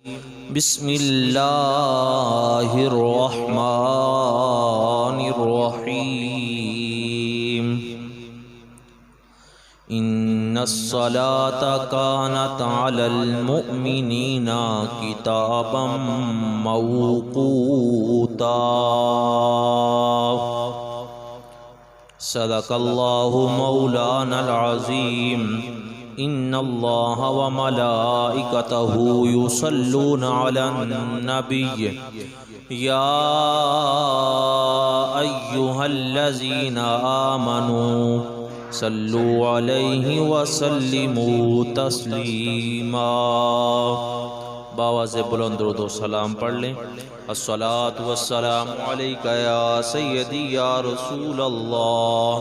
بسم اللہ الرحمن الرحیم ان الصلاة كانت على المؤمنین کتابا موقوتا صدق اللہ مولانا العظیم ان اللہ وملائکتہ یصلون علی النبی یا ایہا الذین آمنوا صلوا علیہ وسلموا تسلیما۔ باواز بلند درود و سلام پڑھ لیں۔ الصلاۃ والسلام علیک یا سیدی یا رسول اللہ،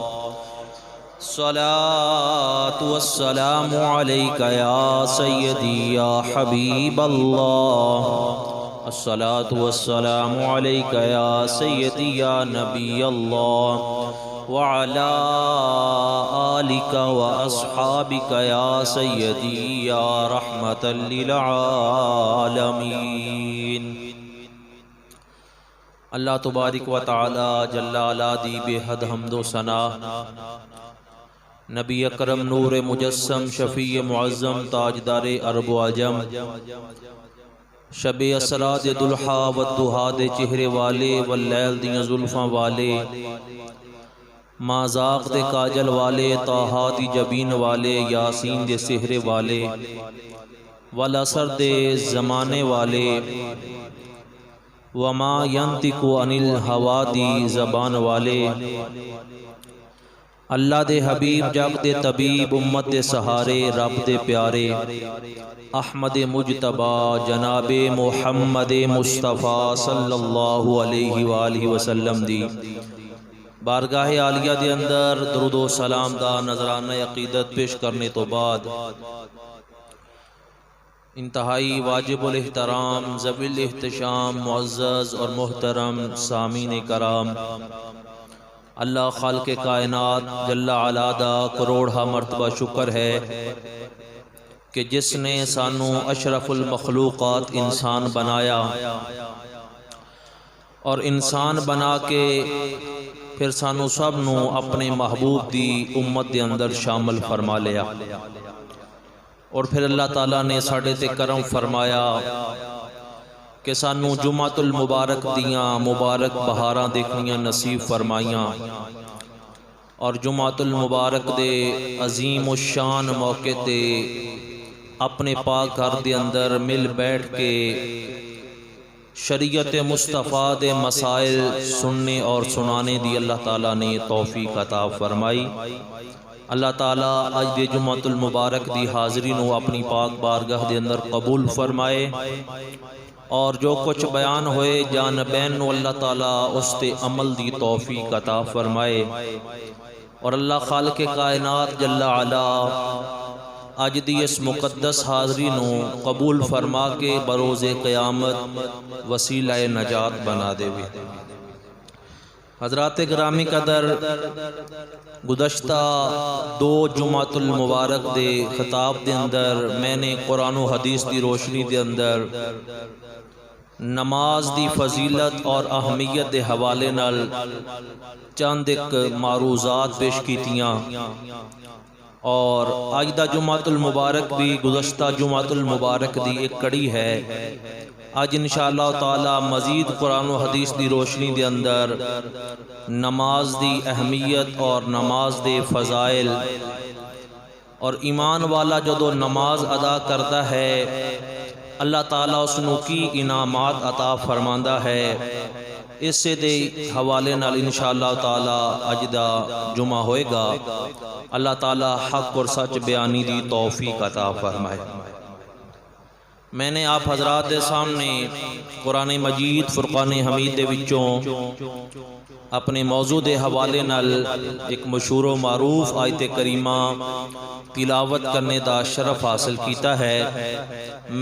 الصلاۃ والسلام علیک یا سیدی یا حبیب اللہ، الصلاۃ والسلام علیک یا سیدی یا نبی اللہ، وعلی آلک واصحابک یا سیدی یا رحمۃ للعالمین۔ اللہ تبارک و تعالی جل علا دی بے حد حمد و ثنا، نبی اکرم نور مجسم شفیع معظم تاجدار عرب و عجم، شب اسرا دے دلحا و دہا دے چہرے والے واللیل دیاں زلفاں والے، ما ذاق دے کاجل والے، طٰہٰ دی جبین والے، یاسین دے سحرے والے، والعصر دے زمانے والے، وما ینطق عن الہوا دی زبان والے، اللہ دے حبیب جگ دے طبیب امت دے سہارے رب دے پیارے، احمد مجتبی جناب محمد مصطفیٰ صلی اللہ علیہ وآلہ وسلم دی بارگاہ عالیہ دے اندر درود و سلام دا نذرانہ عقیدت پیش کرنے تو بعد، انتہائی واجب الاحترام ذوی الاحتشام معزز اور محترم سامعین کرام، اللہ خالق کائنات جل علا دا کروڑہ مرتبہ شکر ہے کہ جس نے سانو اشرف المخلوقات انسان بنایا، اور انسان بنا کے پھر سانو سب نو اپنے محبوب دی امت دے اندر شامل فرما لیا، اور پھر اللہ تعالیٰ نے ساڑھے تے کرم فرمایا کہ سانو جمعۃ المبارک دیاں مبارک بہاراں دیکھنیاں نصیب فرمائیاں، اور جمعۃ المبارک دے عظیم الشان موقع تے اپنے پاک گھر دے اندر مل بیٹھ کے شریعت مصطفیٰ دے مسائل سننے اور سنانے دی اللہ تعالیٰ نے توفیق عطا فرمائی۔ اللہ تعالیٰ آج دے جمعۃ المبارک دی حاضری نو اپنی پاک بارگاہ دے اندر قبول فرمائے، اور جو کچھ بیان ہوئے جانبین نو اللہ تعالیٰ اس تے عمل دی توفیق عطا فرمائے، اور اللہ خالق کائنات جل علا آج دی اس مقدس حاضری نو قبول فرما کے بروز قیامت وسیلہ نجات بنا دے وے۔ حضرات گرامی قدر، گزشتہ دو جمعۃ المبارک دے خطاب دے اندر میں نے قرآن و حدیث دی روشنی دے اندر نماز دی فضیلت اور اہمیت دے حوالے نال چند ایک معروضات پیش کیتیاں، اور آج دا جمعۃ المبارک بھی گزشتہ جمعۃ المبارک دی ایک کڑی ہے۔ آج انشاءاللہ تعالی مزید قرآن و حدیث دی روشنی دے اندر نماز دی اہمیت اور نماز دے فضائل، اور ایمان والا جدو نماز ادا کرتا ہے اللہ تعالیٰ اس نو کی انعامات عطا فرماندا ہے، اس سے دے حوالے نال انشاءاللہ تعالی اج دا جمعہ ہوئے گا۔ اللہ تعالیٰ حق اور سچ بیانی دی توفیق عطا فرمائے۔ میں نے آپ حضرات دے سامنے قرآن مجید فرقان حمید دے وچوں اپنے موضوع دے حوالے نال ایک مشہور و معروف آیت کریمہ تلاوت کرنے دا شرف حاصل کیتا ہے۔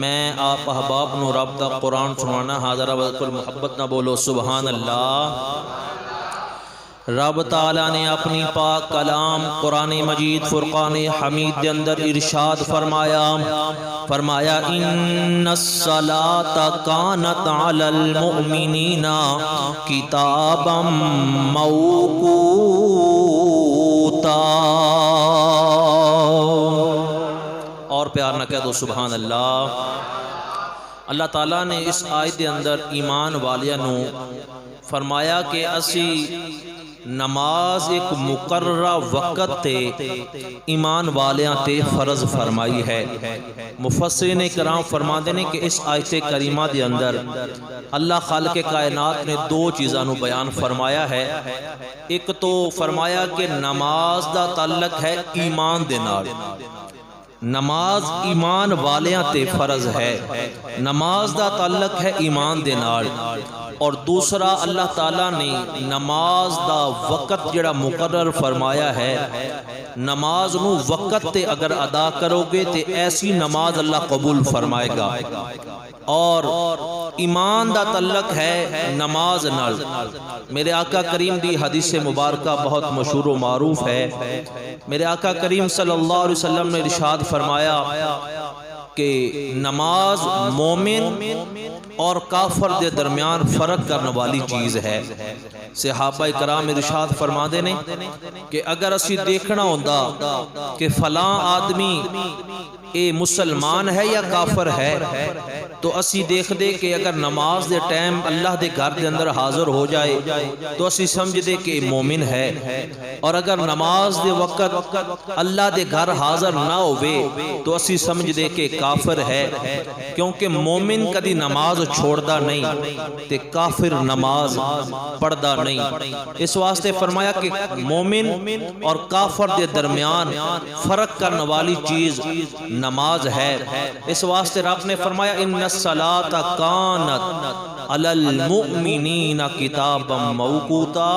میں آپ احباب نو رب دا قرآن سنانا حاضر و محبت نہ بولو سبحان اللہ۔ رب تعالیٰ نے اپنی پاک کلام قرآن مجید فرقان حمید کے اندر ارشاد فرمایا ان الصلاۃ کانت علی المؤمنین کتابا موقوتا۔ اور پیار نہ کہہ دو سبحان اللہ۔ اللہ تعالیٰ نے اس آیت کے اندر ایمان والیاں نو فرمایا کہ اسی نماز ایک مقررہ وقت تے ایمان والیاں تے فرض فرمائی ہے۔ مفسرین کرام فرماتے ہیں کہ اس آیت کریمہ دے اندر اللہ خالق کائنات نے دو چیزاں نو بیان فرمایا ہے۔ ایک تو فرمایا کہ نماز دا تعلق ہے ایمان دے نال، نماز ایمان والیاں تے فرض ہے، نماز دا تعلق ہے ایمان دے نال۔ اور دوسرا اللہ تعالیٰ نے نماز دا وقت جڑا مقرر فرمایا ہے، نماز نو وقت تے اگر ادا کرو گے تے ایسی نماز اللہ قبول فرمائے گا۔ اور ایمان دا تعلق ہے نماز نال۔ میرے آقا کریم دی حدیث مبارکہ بہت مشہور و معروف ہے۔ میرے آقا کریم صلی اللہ علیہ وسلم نے ارشاد فرمایا کہ نماز مومن اور کافر دے درمیان فرق کرنے والی چیز ہے۔ صحابہ کرام ارشاد فرما دینے کہ اگر اسی دیکھنا ہوندہ کہ فلاں آدمی اے مسلمان ہے یا کافر ہے تو اسی دیکھ دے کہ اگر نماز دے ٹائم اللہ دے گھر دے اندر حاضر ہو جائے تو اسی سمجھ دے کہ مومن ہے، اور اگر نماز دے وقت اللہ دے گھر حاضر نہ ہوئے تو اسی سمجھ دے کہ کافر ہے، کیونکہ مومن کدی نماز چھوڑدا نہیں تے کافر نماز پڑھدا نہیں۔ اس واسطے فرمایا کہ مومن اور کافر دے درمیان فرق کرنے والی چیز نماز ہے۔ اس واسطے رب نے فرمایا ان الصلاۃ کانت علی المؤمنین کتابا موقوتا،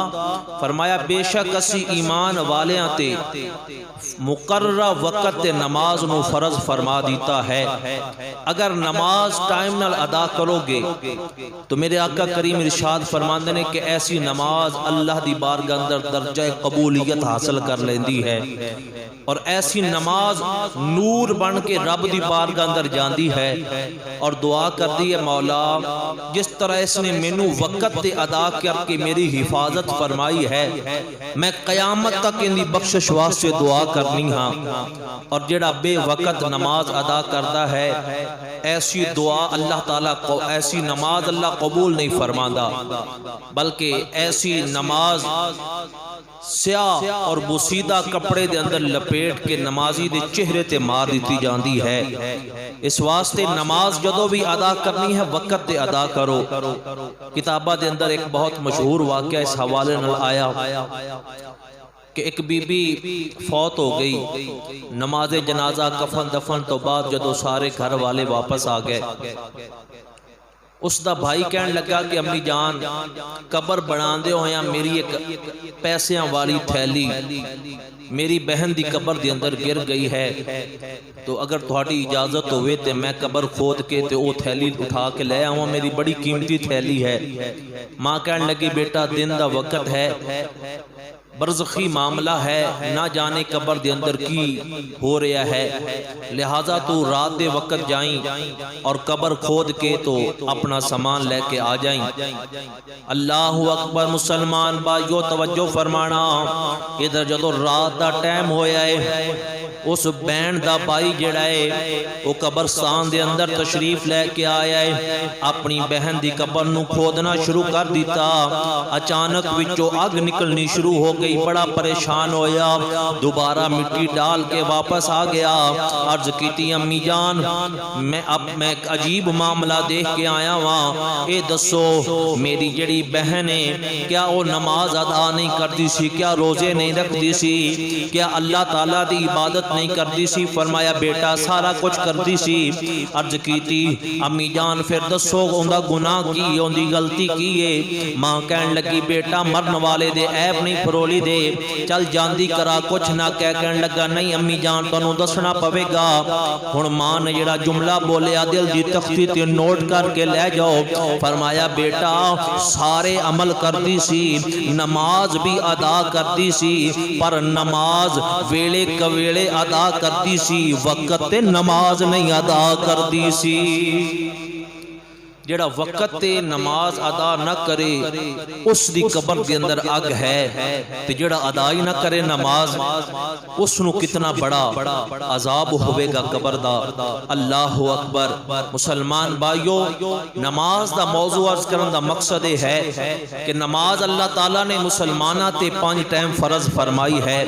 فرمایا بے شک اسی ایمان والیاں تے مقررہ وقت تے نماز نو فرض فرما دیتا ہے۔ اگر نماز ٹائم نال ادا کرو گے تو میرے آقا کریم ارشاد فرماندے نے کہ ایسی نماز اللہ دی بارگاہ اندر درجہ قبولیت حاصل کر لیندی ہے، اور ایسی نماز نور بن کے رب دی بارگاہ اندر جاندی ہے اور دعا کرتی ہے مولا جس طرح اس نے مینوں وقت تے ادا کر کے میری حفاظت فرمائی ہے، میں قیامت تک ان دی بخشش واسطے دعا کرنی ہاں۔ اور جڑا بے وقت نماز ادا کرتا ہے ایسی دعا اللہ تعالیٰ کو، ایسی نماز اللہ قبول نہیں فرماندا، بلکہ ایسی نماز سیاہ اور بوسیدہ کپڑے دے اندر لپیٹ کے نمازی دے چہرے تے مار دیتی جاندی ہے۔ اس واسطے نماز جدو بھی ادا کرنی ہے وقت تے ادا کرو۔ کتابہ دے اندر ایک بہت مشہور واقعہ اس حوالے نال آیا کہ ایک بی بی فوت ہو گئی، نماز جنازہ کفن دفن تو بعد جدو سارے گھر والے واپس آ گئے، اس دا بھائی کہنے لگا کہ امی جان قبر بنا دے ہویا میری ایک پیسیاں والی تھیلی میری بہن دی قبر دی اندر گر گئی ہے، تو اگر تھوڑی اجازت ہوئے تے میں قبر کھود کے تے وہ تھیلی اٹھا کے لے آؤں، میری بڑی قیمتی تھیلی ہے۔ ماں کہنے لگی بیٹا دن دا وقت ہے، برزخی معاملہ ہے، نہ جانے قبر دے اندر کی ہو رہا ہے، لہٰذا تو رات دے وقت جائیں اور قبر کھود کے تو اپنا سامان لے کے آ جائیں۔ اللہ اکبر مسلمان بھائیو توجہ فرمانا، ادھر جدو رات دا ٹائم ہویا ہے اس بہن دا بھائی جڑا ہے وہ قبرستان دے اندر تشریف لے کے آیا ہے، اپنی بہن دی قبر نو کھودنا شروع کر دیتا، اچانک وچوں آگ نکلنی شروع ہو گئی، بڑا پریشان ہویا، دوبارہ مٹی ڈال کے واپس آ گیا، عرض کیتی امی جان میں ایک عجیب معاملہ دیکھ کے آیا ہاں، اے دسو میری جڑی بہن ہے کیا وہ نماز ادا نہیں کرتی سی، کیا روزے نہیں رکھتی سی، کیا اللہ تعالیٰ دی عبادت عبادت نہیں کردی سی؟ فرمایا بیٹا سارا کچھ کردی سی۔ عرض کیتی امی جان پھر دسو اوندا گناہ کی اوندی غلطی کی ہے؟ ماں کہن لگی بیٹا مرن والے دے عیب نہیں پرولی دے، چل جاندی کرا کچھ نہ کہن لگا نہیں امی جان تانوں دسنا پوے گا۔ ہن ماں نے جڑا جملہ بولیا دل دی تختی تے نوٹ کر کے لے جاؤ۔ فرمایا بیٹا سارے عمل کردی سی، نماز بھی ادا کردی سی، پر نماز ویلے کویلے ادا کردی سی، وقت تے نماز نہیں ادا کردی سی۔ جڑا وقت تے نماز ادا نہ کرے اس دی قبر دے اندر اگ ہے، تے جڑا ادا ہی نہ کرے نماز اس نو کتنا بڑا عذاب ہوئے گا قبر دا۔ اللہ اکبر۔ مسلمان بھائیو، نماز دا موضوع عرض کرن دا مقصد ہے کہ نماز اللہ تعالیٰ نے مسلمانہ تے 5 ٹائم فرض فرمائی ہے،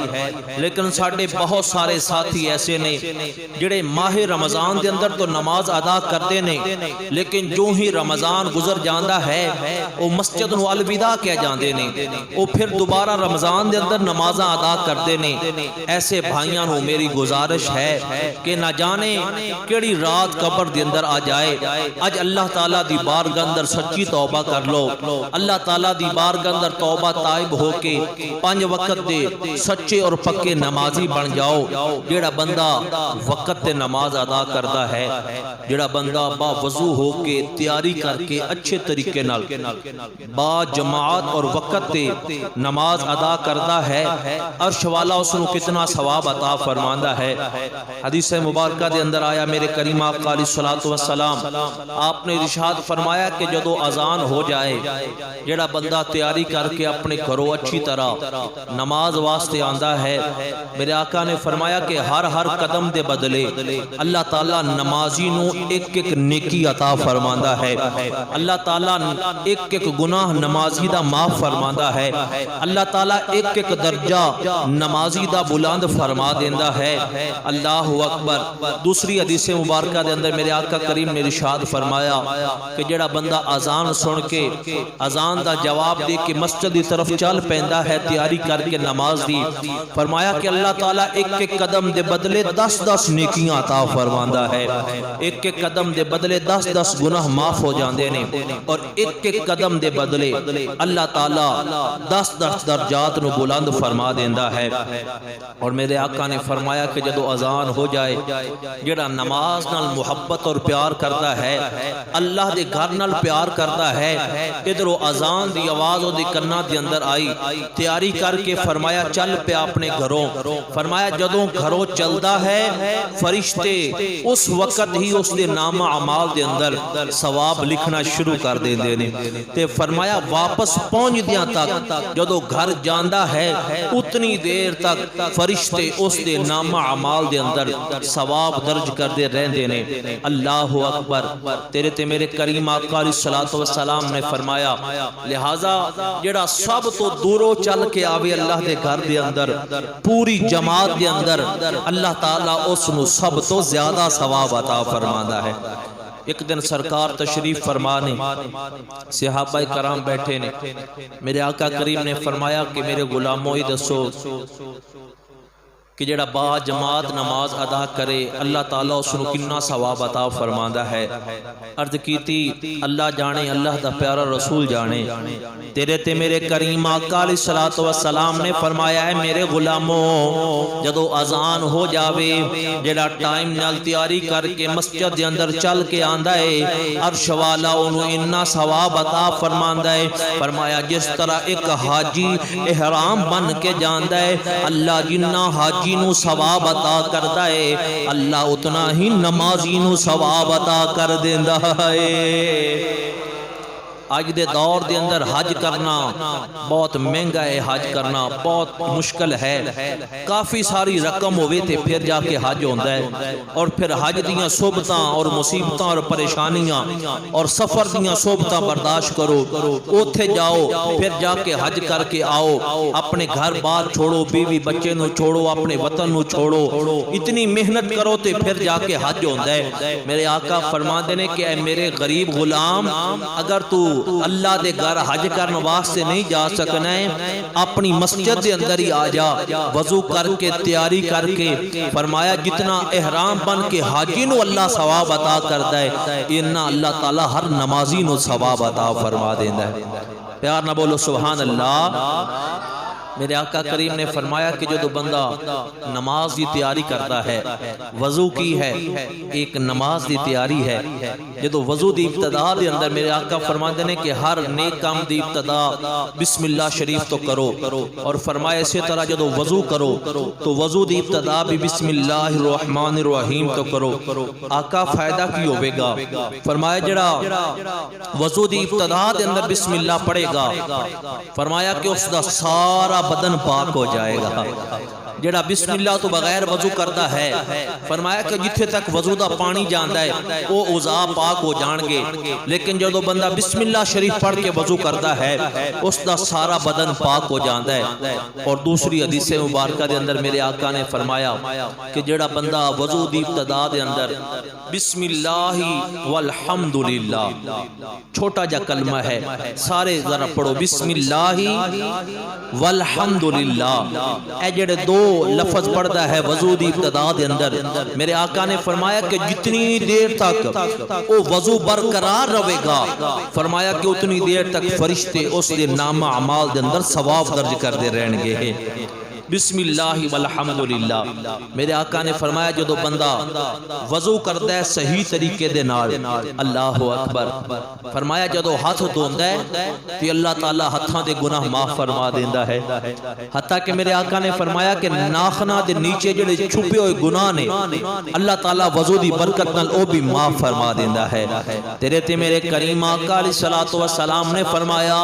لیکن ساڈے بہت سارے ساتھی ایسے نے جڑے ماہ رمضان دے اندر تو نماز ادا کردے نے، لیکن جو ہی رمضان گزر جاندہ ہے وہ مسجد نو الوداع کہہ جاندے نے، وہ پھر دوبارہ رمضان دے اندر نمازاں ادا کردے نے۔ ایسے بھائیاں نو میری گزارش ہے کہ نہ جانے کیڑی رات قبر دے اندر آ جائے۔ اج اللہ تعالیٰ دی بارگاہ اندر سچی توبہ کر لو، اللہ تعالیٰ دی بارگاہ اندر توبہ تائب ہو کے 5 وقت دے سچے اور پکے نمازی بن جاؤ۔ جڑا بندہ وقت تے نماز ادا کردا ہے، جڑا بندہ با وضو ہو کے تیاری کر کے اچھے طریقے نال با جماعت اور وقت تے نماز ادا کردا ہے، عرش والا اس نو کتنا ثواب عطا فرماندا ہے۔ حدیث مبارکہ دے اندر آیا میرے کریم آقا علیہ الصلوۃ والسلام آپ نے ارشاد فرمایا کہ جدو اذان ہو جائے جڑا بندہ تیاری کر کے اپنے گھروں اچھی طرح نماز واسطے آندا ہے، میرے آقا نے فرمایا کہ ہر قدم دے بدلے اللہ تعالیٰ نمازی نو ایک نیکی عطا فرماندا ہے، اللہ تعالیٰ ایک گناہ نمازی دا معاف فرماندا ہے، اللہ تعالیٰ ایک درجہ نمازی دا بلند فرما دیندا ہے۔ اللہ اکبر۔ دوسری حدیث مبارکہ دے اندر میرے آقا کریم نے ارشاد فرمایا کہ جڑا بندہ اذان سن کے اذان دا جواب دے کے مسجد دی طرف چل پیندا ہے تیاری کر کے نماز دی، فرمایا کہ اللہ تعالیٰ ایک قدم دے بدلے 10 نیکیاں عطا فرماندا ہے، ایک قدم دے بدلے 10 گناہ معاف ہو جاندے نے، اور ایک قدم دے بدلے اللہ تعالیٰ 10 درجات نو بلند فرما دیندا ہے۔ اور میرے آقا نے فرمایا کہ جدو اذان ہو جائے جڑا نماز نال محبت اور پیار کرتا ہے، اللہ دے گھر نال پیار کرتا ہے، ادھرو اذان دی آواز دی کناں دے اندر آئی، تیاری کر کے فرمایا چل پیا اپنے گھروں، فرمایا جدوں گھروں چلدا ہے فرشتے اس وقت ہی اس دے نام اعمال دے اندر ثواب لکھنا شروع کر دیندے نے، تے فرمایا واپس پہنچ دیاں تک جدو گھر جاندا ہے اتنی دیر تک فرشتے اس دے نام اعمال دے اندر ثواب درج کردے رہندے نے۔ اللہ اکبر۔ تیرے تے میرے کریم آقا علیہ الصلوۃ والسلام نے فرمایا لہذا جڑا سب تو دوروں چل کے آوے اللہ دے گھر دے اندر پوری جماعت دے اندر اللہ تعالیٰ اس نو سب تو زیادہ ثواب عطا فرماندا ہے۔ ایک دن سرکار تشریف فرمانے صحابہ کرام بیٹھے نے، میرے آقا کریم نے فرمایا کہ میرے غلاموں ہی دسو کہ جڑا با جماعت نماز ادا کرے اللہ تعالیٰ اس نو کتنا ثواب عطا فرماندا ہے۔ عرض کیتی اللہ جانے، اللہ دا پیارا رسول جانے۔ تیرے تے میرے کریم آقا علیہ الصلوۃ والسلام نے فرمایا ہے میرے غلاموں جدو اذان ہو جاوے جڑا ٹائم نال تیاری کر کے مسجد دے اندر چل کے آندا ہے عرش والا انہوں اتنا ثواب عطا فرماندا ہے، فرمایا جس طرح ایک حاجی احرام بن کے جاندا ہے اللہ جنہ حاجی نو ثواب عطا کردا ہے اللہ اتنا ہی نمازی نو ثواب عطا کر دیندا ہے۔ آج دے دور دے اندر حج کرنا بہت مہنگا ہے، حج کرنا بہت مشکل ہے، کافی ساری رقم ہوئے تے پھر جا کے حج ہوندہ ہے، اور پھر حج دیاں صحبتاں اور مصیبتاں اور پریشانیاں اور سفر دیاں صحبتاں برداشت کرو، اوتھے جاؤ پھر جا کے حج کر کے آؤ، اپنے گھر بار چھوڑو، بیوی بچے نو چھوڑو، اپنے وطن نو چھوڑو، اتنی محنت کرو تے پھر جا کے حج ہوندہ ہے۔ میرے آقا فرما دینے کہ اے میرے غریب غلام اگر تو اللہ دے گھر حج کرن واسطے نہیں جا سکنا ہے، اپنی مسجد دے اندر ہی آ جا، وضو کر کے تیاری کر کے، فرمایا جتنا احرام بن کے حاجی نو اللہ ثواب عطا کردا ہے، انہا اللہ تعالی ہر نمازی نو ثواب عطا فرما دیندا ہے۔ پیار نہ بولو سبحان اللہ۔ میرے آقا کریم نے فرمایا کہ جو بندہ نماز دی تیاری کرتا ہے، وضو کی ہے، ایک نماز دی تیاری ہے، جو وضو دی ابتدا دے اندر میرے آقا فرماتے ہیں کہ ہر نیک کام دی ابتدا بسم اللہ شریف تو کرو، اور فرمایا اسی طرح جو وضو کرو تو وضو دی ابتدا بھی بسم اللہ الرحمن الرحیم تو کرو۔ آقا فائدہ کی ہوئے گا؟ فرمایا جڑا وضو دی ابتدا دے اندر بسم اللہ پڑھے گا، فرمایا کہ اس دا سارا بدن پاک ہو جائے گا۔ جڑا بسم اللہ تو بغیر وضو کرتا ہے، فرمایا کہ جتھے تک وضو دا پانی جاندا ہے وہ اعضاء پاک ہو جان گے، لیکن جو بندہ بسم اللہ شریف پڑھ کے وضو کرتا ہے اس دا سارا بدن پاک ہو جاندا ہے۔ اور دوسری حدیث مبارکہ دے اندر میرے آقا نے فرمایا کہ جڑا بندہ وضو دی ابتدا دے اندر بسم اللہ والحمدللہ، چھوٹا جا کلمہ ہے، سارے ذرا پڑھو، بسم اللہ والحمدللہ، اے جڑے دو لفظ پڑھتا ہے وضو دی ابتدا دے اندر، میرے آقا نے فرمایا کہ جتنی دیر تک وہ وضو برقرار رہے گا، فرمایا کہ اتنی دیر تک فرشتے اس دے نام اعمال دے اندر ثواب درج کر دے رہن گے۔ بسم اللہ والحمدللہ۔ میرے آقا نے فرمایا جو بندہ وضو کرتا ہے صحیح طریقے دے نال، اللہ اکبر، فرمایا جدو ہاتھ دھوندا ہے تو اللہ تعالی ہتھاں دے گناہ معاف فرما دیندا ہے، حتیٰ کہ میرے آقا نے فرمایا کہ ناخنا دے نیچے جڑے چھپے ہوئے گناہ نے اللہ تعالی وضو دی برکت نال او بھی معاف فرما دیندا ہے۔ تیرے تے میرے کریم آقا علیہ الصلوۃ والسلام نے فرمایا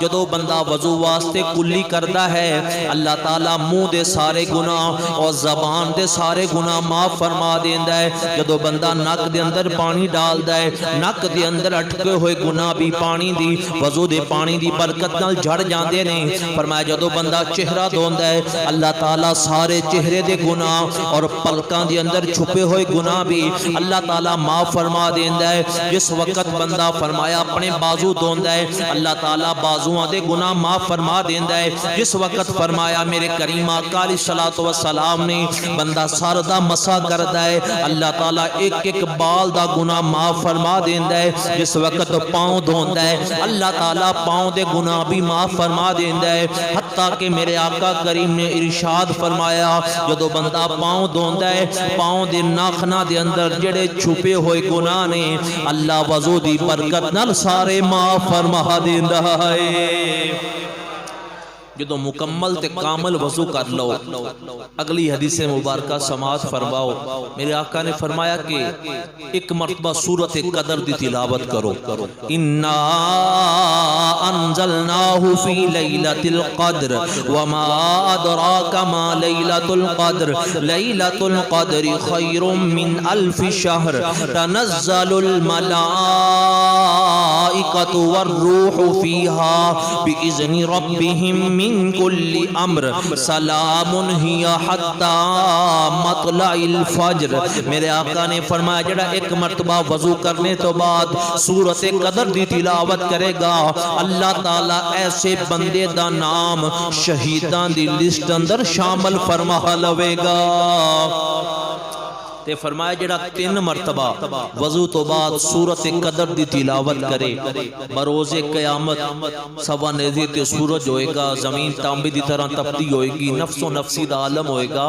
جدو بندہ وضو واسطے کلی کردا ہے، اللہ تعالی منہ دے سارے گناہ اور زبان دے سارے گناہ معاف فرما دیندا ہے۔ جدو بندہ نک دے اندر پانی ڈالدا ہے، نک دے اندر اٹکے ہوئے گناہ بھی پانی دی وضو دے پانی دی برکت نال جھڑ جاندے نے۔ فرمایا جدو بندہ چہرہ دھوندا ہے، اللہ تعالیٰ سارے چہرے دے گناہ اور پلکاں دے اندر چھپے ہوئے گناہ بھی اللہ تعالیٰ معاف فرما دیندا ہے۔ جس وقت بندہ فرمایا اپنے بازو دھوندا ہے، اللہ تعالیٰ بازوਆਂ دے گناہ معاف فرما دیندا ہے۔ جس وقت فرمایا میرے کریم آقا علیہ الصلوۃ والسلام نے بندہ سر دا مسا کردا ہے، اللہ تعالیٰ ایک ایک بال دا گناہ معاف فرما دیندا ہے۔ جس وقت پاؤں دھوندا ہے، اللہ تعالیٰ پاؤں دے گناہ بھی معاف فرما دیندا ہے۔ حتیٰ کہ میرے آقا کریم نے ارشاد فرمایا جدو بندہ پاؤں دھوندا ہے، پاؤں دے ناخنا دے اندر جڑے چھپے ہوئے گناہ نے اللہ وضو دی برکت نال سارے معاف فرما دیندا ہے۔ جدو مکمل تے کامل وضو کر لو، اگلی حدیث مبارکہ سماعت فرماؤ۔ میرے آقا نے فرمایا کہ ایک مرتبہ سورۃ قدر دی تلاوت کرو، انا انزلناہ فی لیلۃ القدر وما ادراک ما لیلۃ القدر لیلۃ القدر خیر من الف شہر تنزل الملائکۃ والروح فیہا باذن ربہم من کل امر سلام ہی حتی مطلع الفجر۔ میرے آقا نے فرمایا جڑا ایک مرتبہ وضو کرنے تو بعد سورۃ قدر دی تلاوت کرے گا، اللہ تعالیٰ ایسے بندے دا نام شہیدان دی لسٹ اندر شامل فرما لوے گا۔ تے فرمایا جڑا 3 مرتبہ وضو تو بعد سورۃ قدر دی تلاوت کرے، بروز قیامت سوا نیزے تے سورج ہوئے گا، زمین تانبے دی طرح تپتی ہوئے گی، نفس و نفسی دا عالم ہوئے گا۔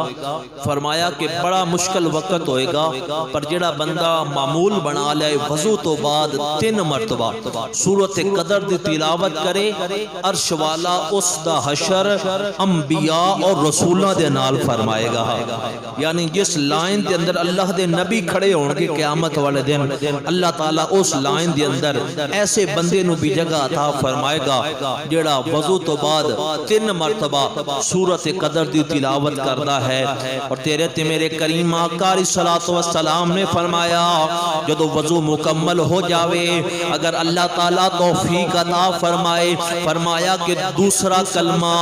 فرمایا کہ بڑا مشکل وقت ہوئے گا، پر جڑا بندہ معمول بنا لے وضو تو بعد 3 مرتبہ سورۃ قدر دی تلاوت کرے، عرش والا اس دا حشر انبیاء اور رسولہ دے نال فرمائے گا۔ یعنی جس لائن دے اندر اللہ دے نبی کھڑے ہون گے قیامت والے دن، اللہ تعالیٰ اس لائن دے اندر ایسے بندے نو بھی جگہ عطا فرمائے گا جڑا وضو تو بعد 3 مرتبہ سورۃ قدر دی تلاوت کردا ہے۔ اور تیرے تے میرے کریم آقا علیہ الصلوۃ والسلام نے فرمایا جدو وضو مکمل ہو جاوے، اگر اللہ تعالیٰ توفیق عطا فرمائے، فرمایا کہ دوسرا کلمہ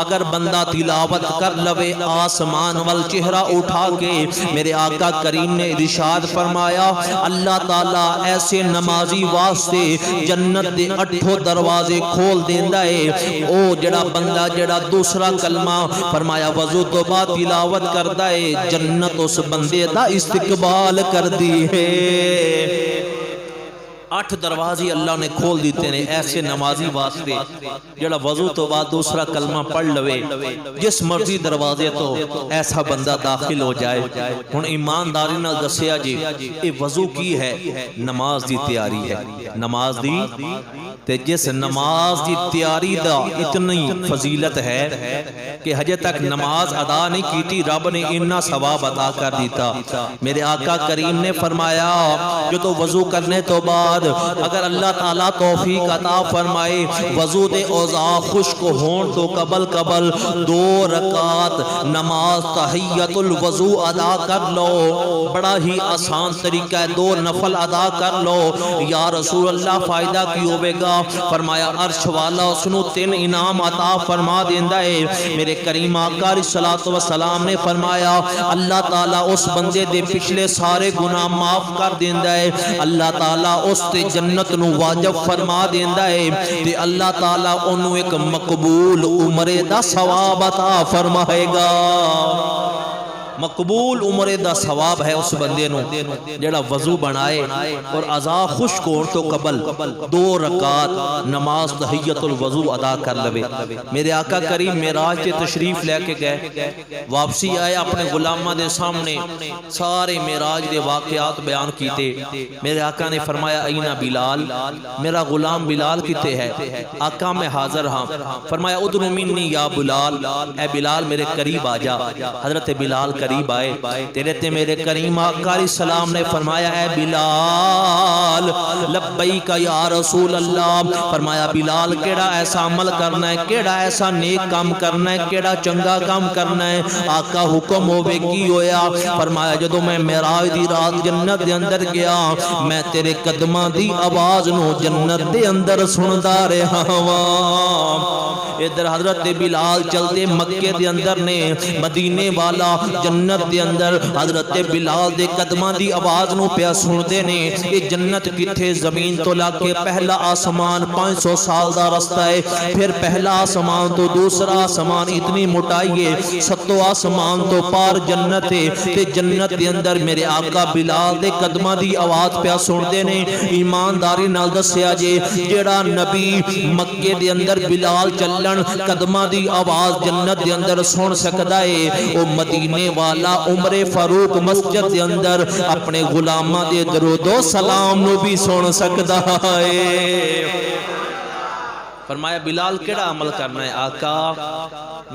اگر بندہ تلاوت کر لوے، آسمان وال چہرہ اٹھا کے میرے آقا کریم نے ارشاد فرمایا اللہ تعالیٰ ایسے نمازی واسطے جنت دے 8 دروازے کھول دیندا ہے۔ او جڑا بندہ جڑا دوسرا کلمہ فرمایا وضو تو بعد تلاوت کردا ہے، جنت اس بندے دا استقبال کر دی ہے۔ 8 دروازے اللہ نے کھول دیتے ہیں ایسے نمازی واسطے جڑا وضو تو بعد دوسرا کلمہ پڑھ لوے، جس مرضی دروازے تو ایسا بندہ داخل ہو جائے۔ ہن ایمانداری نال دسیا جی اے وضو کی ہے؟ نماز دی تیاری ہے۔ نماز دی تے جس نماز دی تیاری دا اتنی فضیلت ہے کہ ہجے تک نماز ادا نہیں کیتی رب نے اتنا ثواب عطا کر دیتا۔ میرے آقا کریم نے فرمایا جو تو وضو کرنے تو بعد اگر اللہ تعالیٰ توفیق عطا فرمائے وضو دے اوضاع خشک ہون تو قبل 2 رکعت نماز تحیت الوضو ادا کر لو۔ بڑا ہی آسان طریقہ ہے، 2 نفل ادا کر لو۔ یا رسول اللہ فائدہ کی ہوئے گا؟ فرمایا عرش والا اس نو 3 انعام عطا فرما دیندا ہے۔ میرے کریم آقا علیہ السلام نے فرمایا اللہ تعالیٰ اس بندے دے پچھلے سارے گناہ معاف کر دیندا ہے، اللہ تعالیٰ اس تے جنت نو واجب فرما دیندا ہے تے اللہ تعالیٰ انہوں ایک مقبول عمرے دا ثواب عطا فرمائے گا۔ مقبول عمرے دا ثواب ہے اس بندے نو جڑا وضو بنائے اور اذا خشک ہون تو قبل 2 رکعت نماز تحیت الوضو ادا کر لوے۔ میرے آقا کریم معراج تے تشریف لے کے گئے، واپسی آئے اپنے غلاماں دے سامنے سارے معراج دے واقعات بیان کیتے۔ میرے آقا نے فرمایا اینا بلال، میرا غلام بلال کتے ہے؟ آقا میں حاضر ہاں۔ فرمایا ادنو منی یا بلال، اے بلال میرے قریب آ جا۔ حضرت بلال قریب آئے، تیرے تے میرے کریم آقا علیہ السلام نے فرمایا اے بلال لبیک یا رسول اللہ۔ فرمایا بلال کیڑا ایسا عمل کرنا ہے، کیڑا ایسا نیک کام کرنا ہے، کیڑا چنگا کام کرنا ہے؟ آقا حکم ہوئے کی ہویا؟ فرمایا جدو میں معراج دی رات جنت دے اندر گیا میں تیرے قدماں دی آواز نو جنت دے اندر سندا رہا ہاں۔ ادھر حضرت بلال چلتے مکے دے اندر نے، مدینے والا جنت دے اندر حضرت بلال دے قدماں دی آواز نو پیا سندے نے۔ یہ جنت کتھے؟ زمین تو لا کے پہلا آسمان 500 سال دا رستہ ہے، پھر پہلا آسمان تو دوسرا آسمان اتنی موٹائی ہے، 7 آسمان تو پار جنت ہے تے جنت دے اندر میرے آقا بلال دے قدماں دی آواز پیا سندے نے۔ ایمانداری نال دسیا جے جیڑا نبی مکے دے اندر بلال چلن قدماں دی آواز جنت دے اندر سن سکدا ہے، او مدینے والا عمر فاروق مسجد دے اندر اپنے غلاماں دے درود و سلام نو بھی سن سکدا ہے۔ فرمایا بلال کیڑا عمل کرنا ہے؟ آقا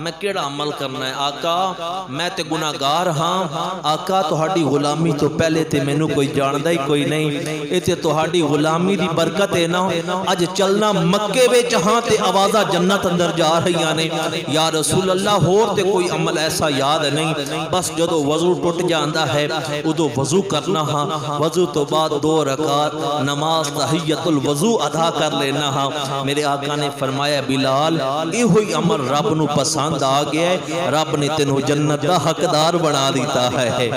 میں کیڑا عمل کرنا ہے؟ آقا میں تے گناہگار ہاں۔ آقا تہاڈی غلامی تو پہلے تے مینوں کوئی جاندا ہی کوئی نہیں، اے تے تہاڈی غلامی دی برکت ہے نا۔ اج چلنا مکے وچ ہاں تے آوازاں جنت اندر جا رہیاں نے۔ یا رسول اللہ ہور تے کوئی عمل ایسا یاد نہیں، بس جدو وضو ٹوٹ جاندا ہے ادو وضو کرنا ہاں، وضو تو بعد 2 رکعت نماز تحیت الوضو ادا کر لینا ہاں۔ میرے آقا نے فرمایا بلال یہ ہوئی عمل رب نو پسند آ گیا ہے، رب نے تینوں جنت دا حقدار بنا دیتا ہے۔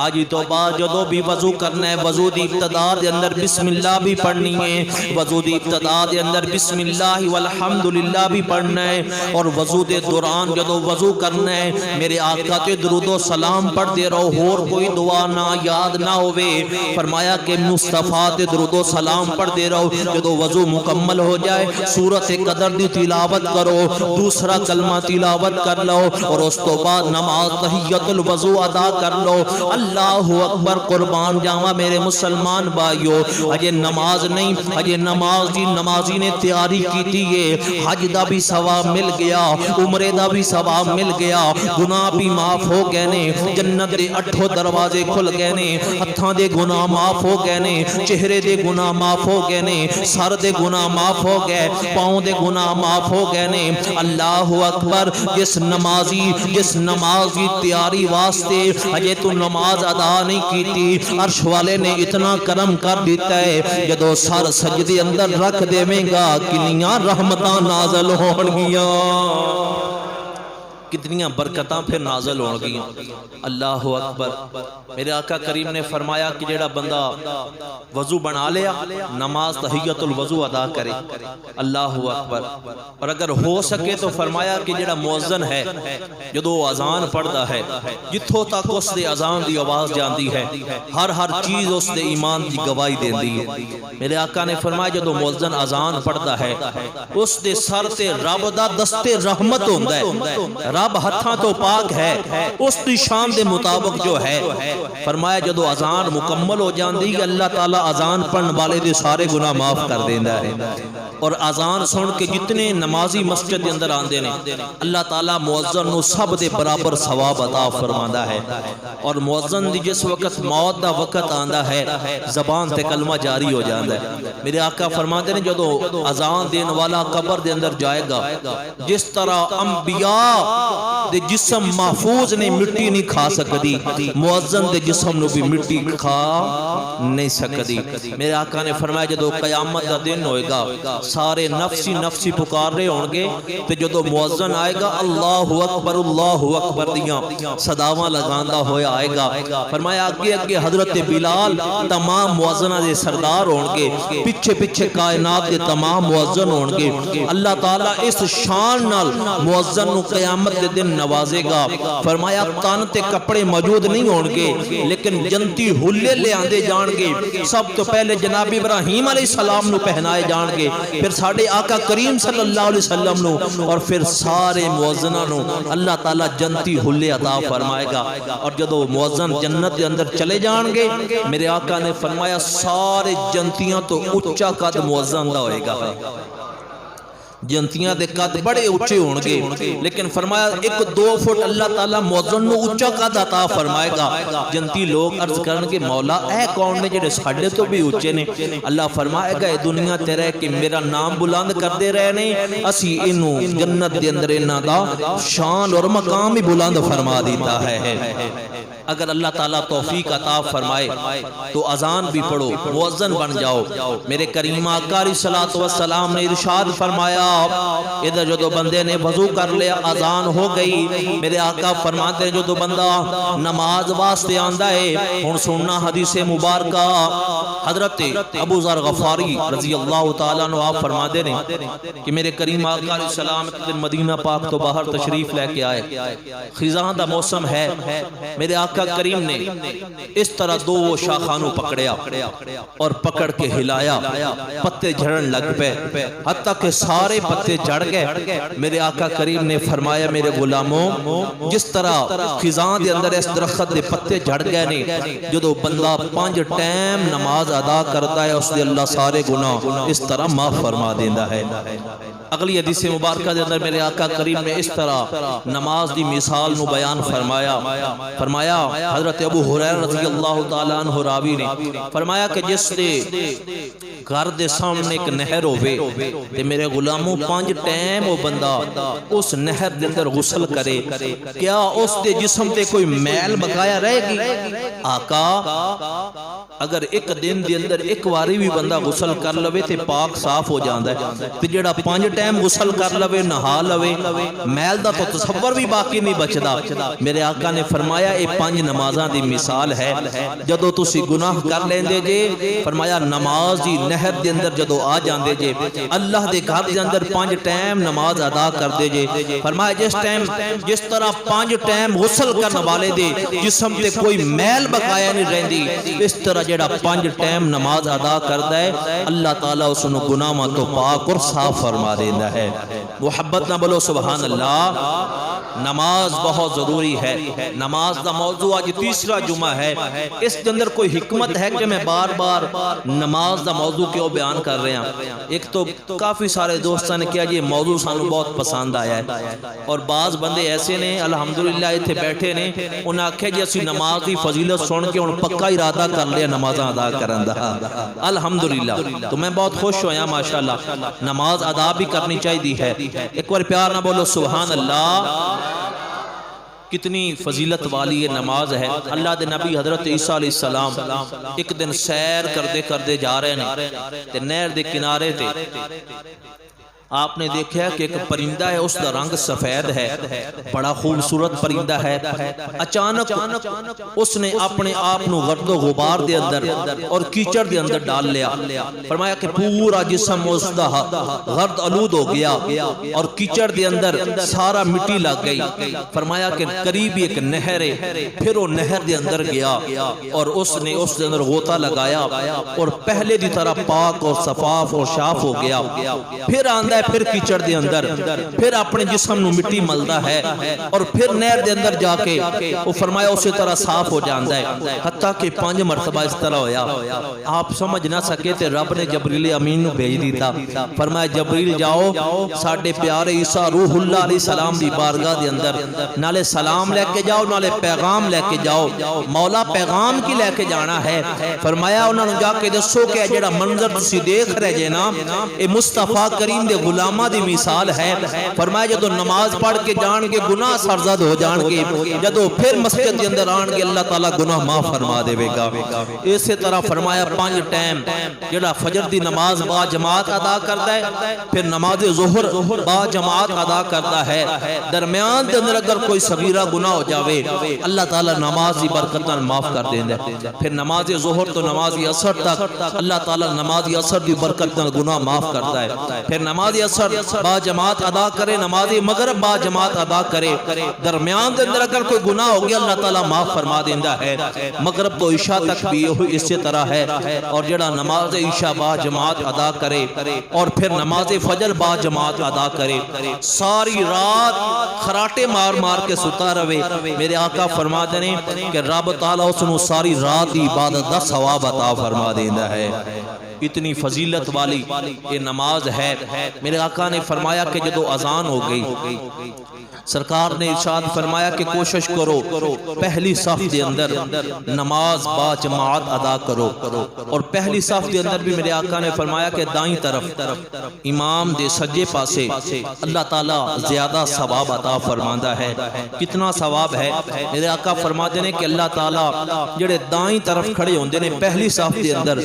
آج تو بعد جدو بھی وضو کرنا ہے وضو دی ابتدا دے اندر بسم اللہ بھی پڑھنی ہے، وضو دی ابتدا دے اندر بسم اللہ والحمدللہ بھی پڑھنا ہے، اور وضو دے دوران جدو وضو کرنا ہے میرے آقا تے درود و سلام پڑھ دے رہو، اور کوئی دعا نہ یاد نہ ہوئے۔ فرمایا کہ مصطفیٰ تے درود و سلام پڑھ دے رہو، جدو وضو مکمل ہو جائے سورت قدر دی تلاوت کرو، دوسرا کلمہ تلاوت کر لو، اور اس تو بعد نماز تحیت الوضو ادا کر لو۔ اللہ اکبر، قربان جاواں میرے مسلمان بھائیو، اجے نماز نہیں، اجے نماز دی نمازی نے تیاری کیتی ہے، حج دا بھی ثواب مل گیا، عمرے دا بھی ثواب مل گیا، گناہ بھی معاف ہو گئے نے، جنت دے 8 دروازے کھل گئے نے، ہتھاں دے گناہ معاف ہو گئے نے، چہرے دے گناہ معاف ہو گئے نے، سر دے گناہ معاف ہو گئے، پاؤں دے گناہ معاف ہو گئے نے۔ اللہ اکبر، جس نماز کی تیاری واسطے اجے تو نماز ادا نہیں کیتی، عرش والے نے اتنا کرم کر دیتا ہے جدو سر سجدے اندر رکھ دے میں گا کنیاں رحمتاں نازل ہون گیاں۔ کتنی برکتاں پھر نازل ہون گیاں۔ اللہ اکبر۔ میرے آقا کریم نے فرمایا کہ جیڑا بندہ وضو بنا لیا نماز تحیت الوضو ادا کرے۔ اللہ اکبر۔ اور اگر ہو سکے تو فرمایا کہ جیڑا مؤذن ہے جدو اذان پڑھدا ہے جتھوں تک اس دے اذان دی آواز جاندی ہے ہر چیز اس دے ایمان دی گواہی دیندی ہے۔ میرے آقا نے فرمایا جدو مؤذن اذان پڑھدا ہے اس دے سر تے رب دا دست رحمت ہوندا ہے، رب ہتھاں تو پاک ہے، اس دی شان دے مطابق جو ہے۔ فرمایا جدو اذان مکمل ہو جاندی ہے اللہ تعالیٰ اذان پڑھن والے دے سارے گناہ معاف کر دیندا ہے۔ اور اذان سن کے جتنے نمازی مسجد دے اندر آندے نے اللہ تعالیٰ مؤذن نو سب دے برابر ثواب عطا فرماندا ہے۔ اور مؤذن دی جس وقت موت دا وقت آندا ہے زبان تے کلمہ جاری ہو جاندا ہے۔ میرے آقا فرماتے ہیں جدو اذان دین والا قبر دے اندر جائے گا جس طرح انبیاء دے جسم محفوظ نے مٹی نہیں کھا سکتی مؤذن دے جسم نو بھی مٹی کھا نہیں سکتی۔ میرے آقا نے فرمایا جدو قیامت دا دن ہوئے گا سارے نفسی نفسی پکار رہے ہوں گے تو جدو مؤذن آئے گا اللہ اکبر دیاں صداواں لگاندہ ہویا آئے گا۔ فرمایا آگے آگے حضرت بلال تمام مؤذنہ دے سردار ہوں گے، پچھے پچھے کائنات کے تمام مؤذن ہوں گے۔ اللہ تعالیٰ اس شان نال مؤذن نو قیامت دے دن نوازے گا۔ فرمایا تن تے کپڑے موجود نہیں ہوں گے لیکن جنتی ہلے لے آندے جان گے۔ سب تو پہلے جناب ابراہیم علیہ السلام نو پہنائے جان گے، پھر ساڑھے آقا کریم صلی اللہ علیہ وسلم نو، اور پھر سارے مؤذنہ نو اللہ تعالیٰ جنتی ہلے عطا فرمائے گا۔ اور جدو مؤذن جنت دے اندر چلے جان گے میرے آقا نے فرمایا سارے جنتیاں تو اچھا قد مؤذن دا ہوئے گا۔ جنتیاں دے قد بڑے اچھے ہونگے لیکن فرمایا 1-2 فٹ اللہ تعالیٰ مؤذن نو اچھا قد عطا فرمائے گا۔ جنتی لوگ عرض کرنگے مولا اے کون نے جڑے ساڑھے تو بھی اچھے نے؟ اللہ فرمائے گا اے دنیا تے رہ کہ میرا نام بلند کر دے رہے نے اسی انہوں جنت دے اندر انہاں دا شان اور مقام ہی بلند فرما دیتا ہے۔ اگر اللہ تعالیٰ توفیق عطا فرمائے تو اذان بھی پڑھو مؤذن بن جاؤ۔ میرے کریم آقا علیہ السلام نے ارشاد فرمایا ادھر جو دو بندے نے وضو کر لیا اذان ہو گئی، میرے آقا فرماتے ہیں جو دو بندہ نماز واسطے آندہ ہے ہن سننا حدیث مبارکہ حضرت ابو ذر غفاری رضی اللہ تعالیٰ عنہ آپ فرماتے ہیں کہ میرے کریم آقا علیہ السلام مدینہ پاک تو باہر تشریف لے کے آئے، خزاں دا موسم ہے، میرے آقا کریم نے اس طرح 2 شاخانوں پکڑیا اور پکڑ کے ہلایا، پتے جھڑن لگ پے حتیٰ کہ سارے پتے جھڑ گئے۔ میرے آقا کریم نے فرمایا میرے غلاموں جس طرح خزاں دے اندر اس درخت دے پتے جھڑ گئے نے جدو بندہ 5 ٹائم نماز ادا کرتا ہے اس دے اللہ سارے گناہ اس طرح معاف فرما دیندہ ہے۔ اگلی حدیث مبارکہ دے اندر میرے آقا کریم نے اس طرح نماز دی مثال نو بیان فرمایا حضرت ابو ہریرہ رضی اللہ تعالیٰ عنہ راوی نے فرمایا کہ جس دے گھر دے سامنے ایک نہر ہوئے تے میرے غلاموں 5 ٹائم وہ بندہ اس نہر دے اندر غسل کرے کیا اس دے جسم تے کوئی میل بقایا رہے گی؟ آقا اگر ایک دن دے اندر ایک واری بھی بندہ غسل کر لوے تے پاک صاف ہو جاندہ ہے، تے جڑا 5 ٹائم غسل کر لوے نہا لوے میل دا تو تصور بھی باقی نہیں بچدا۔ میرے آقا نے فرمایا اے 5 نمازاں دی مثال ہے، جدو تسی گناہ کر لیندے جے فرمایا نماز دی نہر دے اندر جدو آ جاندے جے اللہ دے گھر دے اندر 5 ٹائم نماز ادا کر دے جے فرمایا جس طرح 5 ٹائم غسل کرنے والے دے جسم تے کوئی میل بقایا نہیں رہندی اس طرح جڑا 5 ٹائم نماز ادا کردا ہے اللہ تعالیٰ اس نو گناہاں تو پاک اور صاف فرما دیندا ہے۔ محبت نہ بولو سبحان اللہ۔ نماز بہت ضروری ہے، نماز دا موضوع آج تیسرا جمعہ ہے، اس کے اندر کوئی حکمت ہے کہ میں بار بار نماز دا موضوع کیوں بیان کر رہے ہیں؟ ایک تو کافی سارے دوستان نے کیا یہ موضوع سانو بہت پسند آیا ہے اور بعض بندے ایسے نے الحمدللہ اتھے بیٹھے نے انہیں آکھے جی اسی نماز دی فضیلت سن کے ان پکا ارادہ کر لیا نمازاں ادا کرن دا الحمدللہ۔ تو میں بہت خوش ہویا ماشاءاللہ، نماز ادا بھی کرنی چاہیے ہے۔ ایک بار پیار نہ بولو سبحان اللہ۔ کتنی فضیلت والی نماز ہے۔ اللہ دے نبی حضرت عیسیٰ علیہ السلام ایک دن سیر کردے جا رہے ہیں تے نہر دے کنارے تے آپ نے دیکھا کہ ایک پرندہ ہے، اس کا رنگ سفید ہے، بڑا خوبصورت پرندہ ہے۔ اچانک اس نے اپنے آپ نو گرد و غبار دے اندر اور کیچڑ دے اندر ڈال لیا۔ فرمایا کہ پورا جسم اس دا غرد آلود ہو گیا اور کیچڑ دے اندر سارا مٹی لگ گئی۔ فرمایا کہ قریب ایک نہر ہے، پھر وہ نہر دے اندر گیا اور اس نے اس دے اندر غوطہ لگایا اور پہلے دی طرح پاک اور صفاف اور شاف ہو گیا۔ پھر آندا ہے، پھر کیچڑ دے اندر، پھر اپنے جسم نو مٹی ملدا ہے اور پھر نہر دے اندر جا کے وہ فرمایا اسی طرح صاف ہو جاندا ہے، حتیٰ کہ 5 مرتبہ اس طرح ہویا۔ آپ سمجھ نہ سکے تے رب نے جبریل امین نو بھیج دیتا، فرمایا جبریل جاؤ ساڈے پیارے عیسیٰ روح اللہ علیہ السلام دی بارگاہ دے اندر نالے سلام لے کے جاؤ، نالے پیغام لے کے جاؤ۔ مولا پیغام کی لے کے جانا ہے؟ فرمایا انہوں نے جا کے دسو کہ جڑا منظر تسی دیکھ رہے جے نا، اے مصطفیٰ کریم دے غلامہ دی مثال ہے۔ فرمایا جدو نماز پڑھ کے جان کے گناہ سرزد ہو جان کے، جدو پھر مسجد کے اندر آن کے اللہ تعالیٰ گناہ معاف فرما دے گا۔ اسی طرح فرمایا 5 ٹائم جڑا فجر دی نماز با جماعت ادا کرتا ہے، پھر نماز ظہر با جماعت ادا کرتا ہے، درمیان دے اندر اگر کوئی صغیرہ گناہ ہو جاوے اللہ تعالیٰ نماز دی برکت معاف کر دیندے۔ پھر نماز ظہر تو نماز عصر تک اللہ تعالیٰ نماز عصر دی برکت گناہ معاف کرتا ہے۔ پھر نماز عصر با جماعت ادا کرے، نماز مغرب با جماعت ادا کرے، درمیان دے اندر اگر کوئی گناہ ہو گیا اللہ تعالیٰ معاف فرما دیندہ ہے۔ مغرب تو عشاء تک بھی اسی طرح ہے۔ اور جڑا نماز عشاء با جماعت ادا کرے اور پھر نماز فجر با جماعت ادا کرے، ساری رات خراٹے مار مار کے ستا رہے، میرے آقا فرما دینے کہ رب تعالیٰ اس نو ساری رات دی عبادت دا ثواب عطا فرما دیندہ ہے۔ اتنی فضیلت والی یہ نماز ہے۔ میرے آقا نے فرمایا کہ جدو اذان ہو گئی، سرکار نے ارشاد فرمایا کہ کوشش کرو پہلی صف دے اندر نماز با جماعت ادا کرو، اور پہلی صف دے اندر بھی میرے آقا نے فرمایا کہ دائیں طرف امام دے سجے پاسے اللہ تعالیٰ زیادہ ثواب عطا فرماندا ہے۔ کتنا ثواب ہے؟ میرے آقا فرماتے ہیں کہ اللہ تعالیٰ جڑے دائیں طرف کھڑے ہوندے نے پہلی صف دے اندر،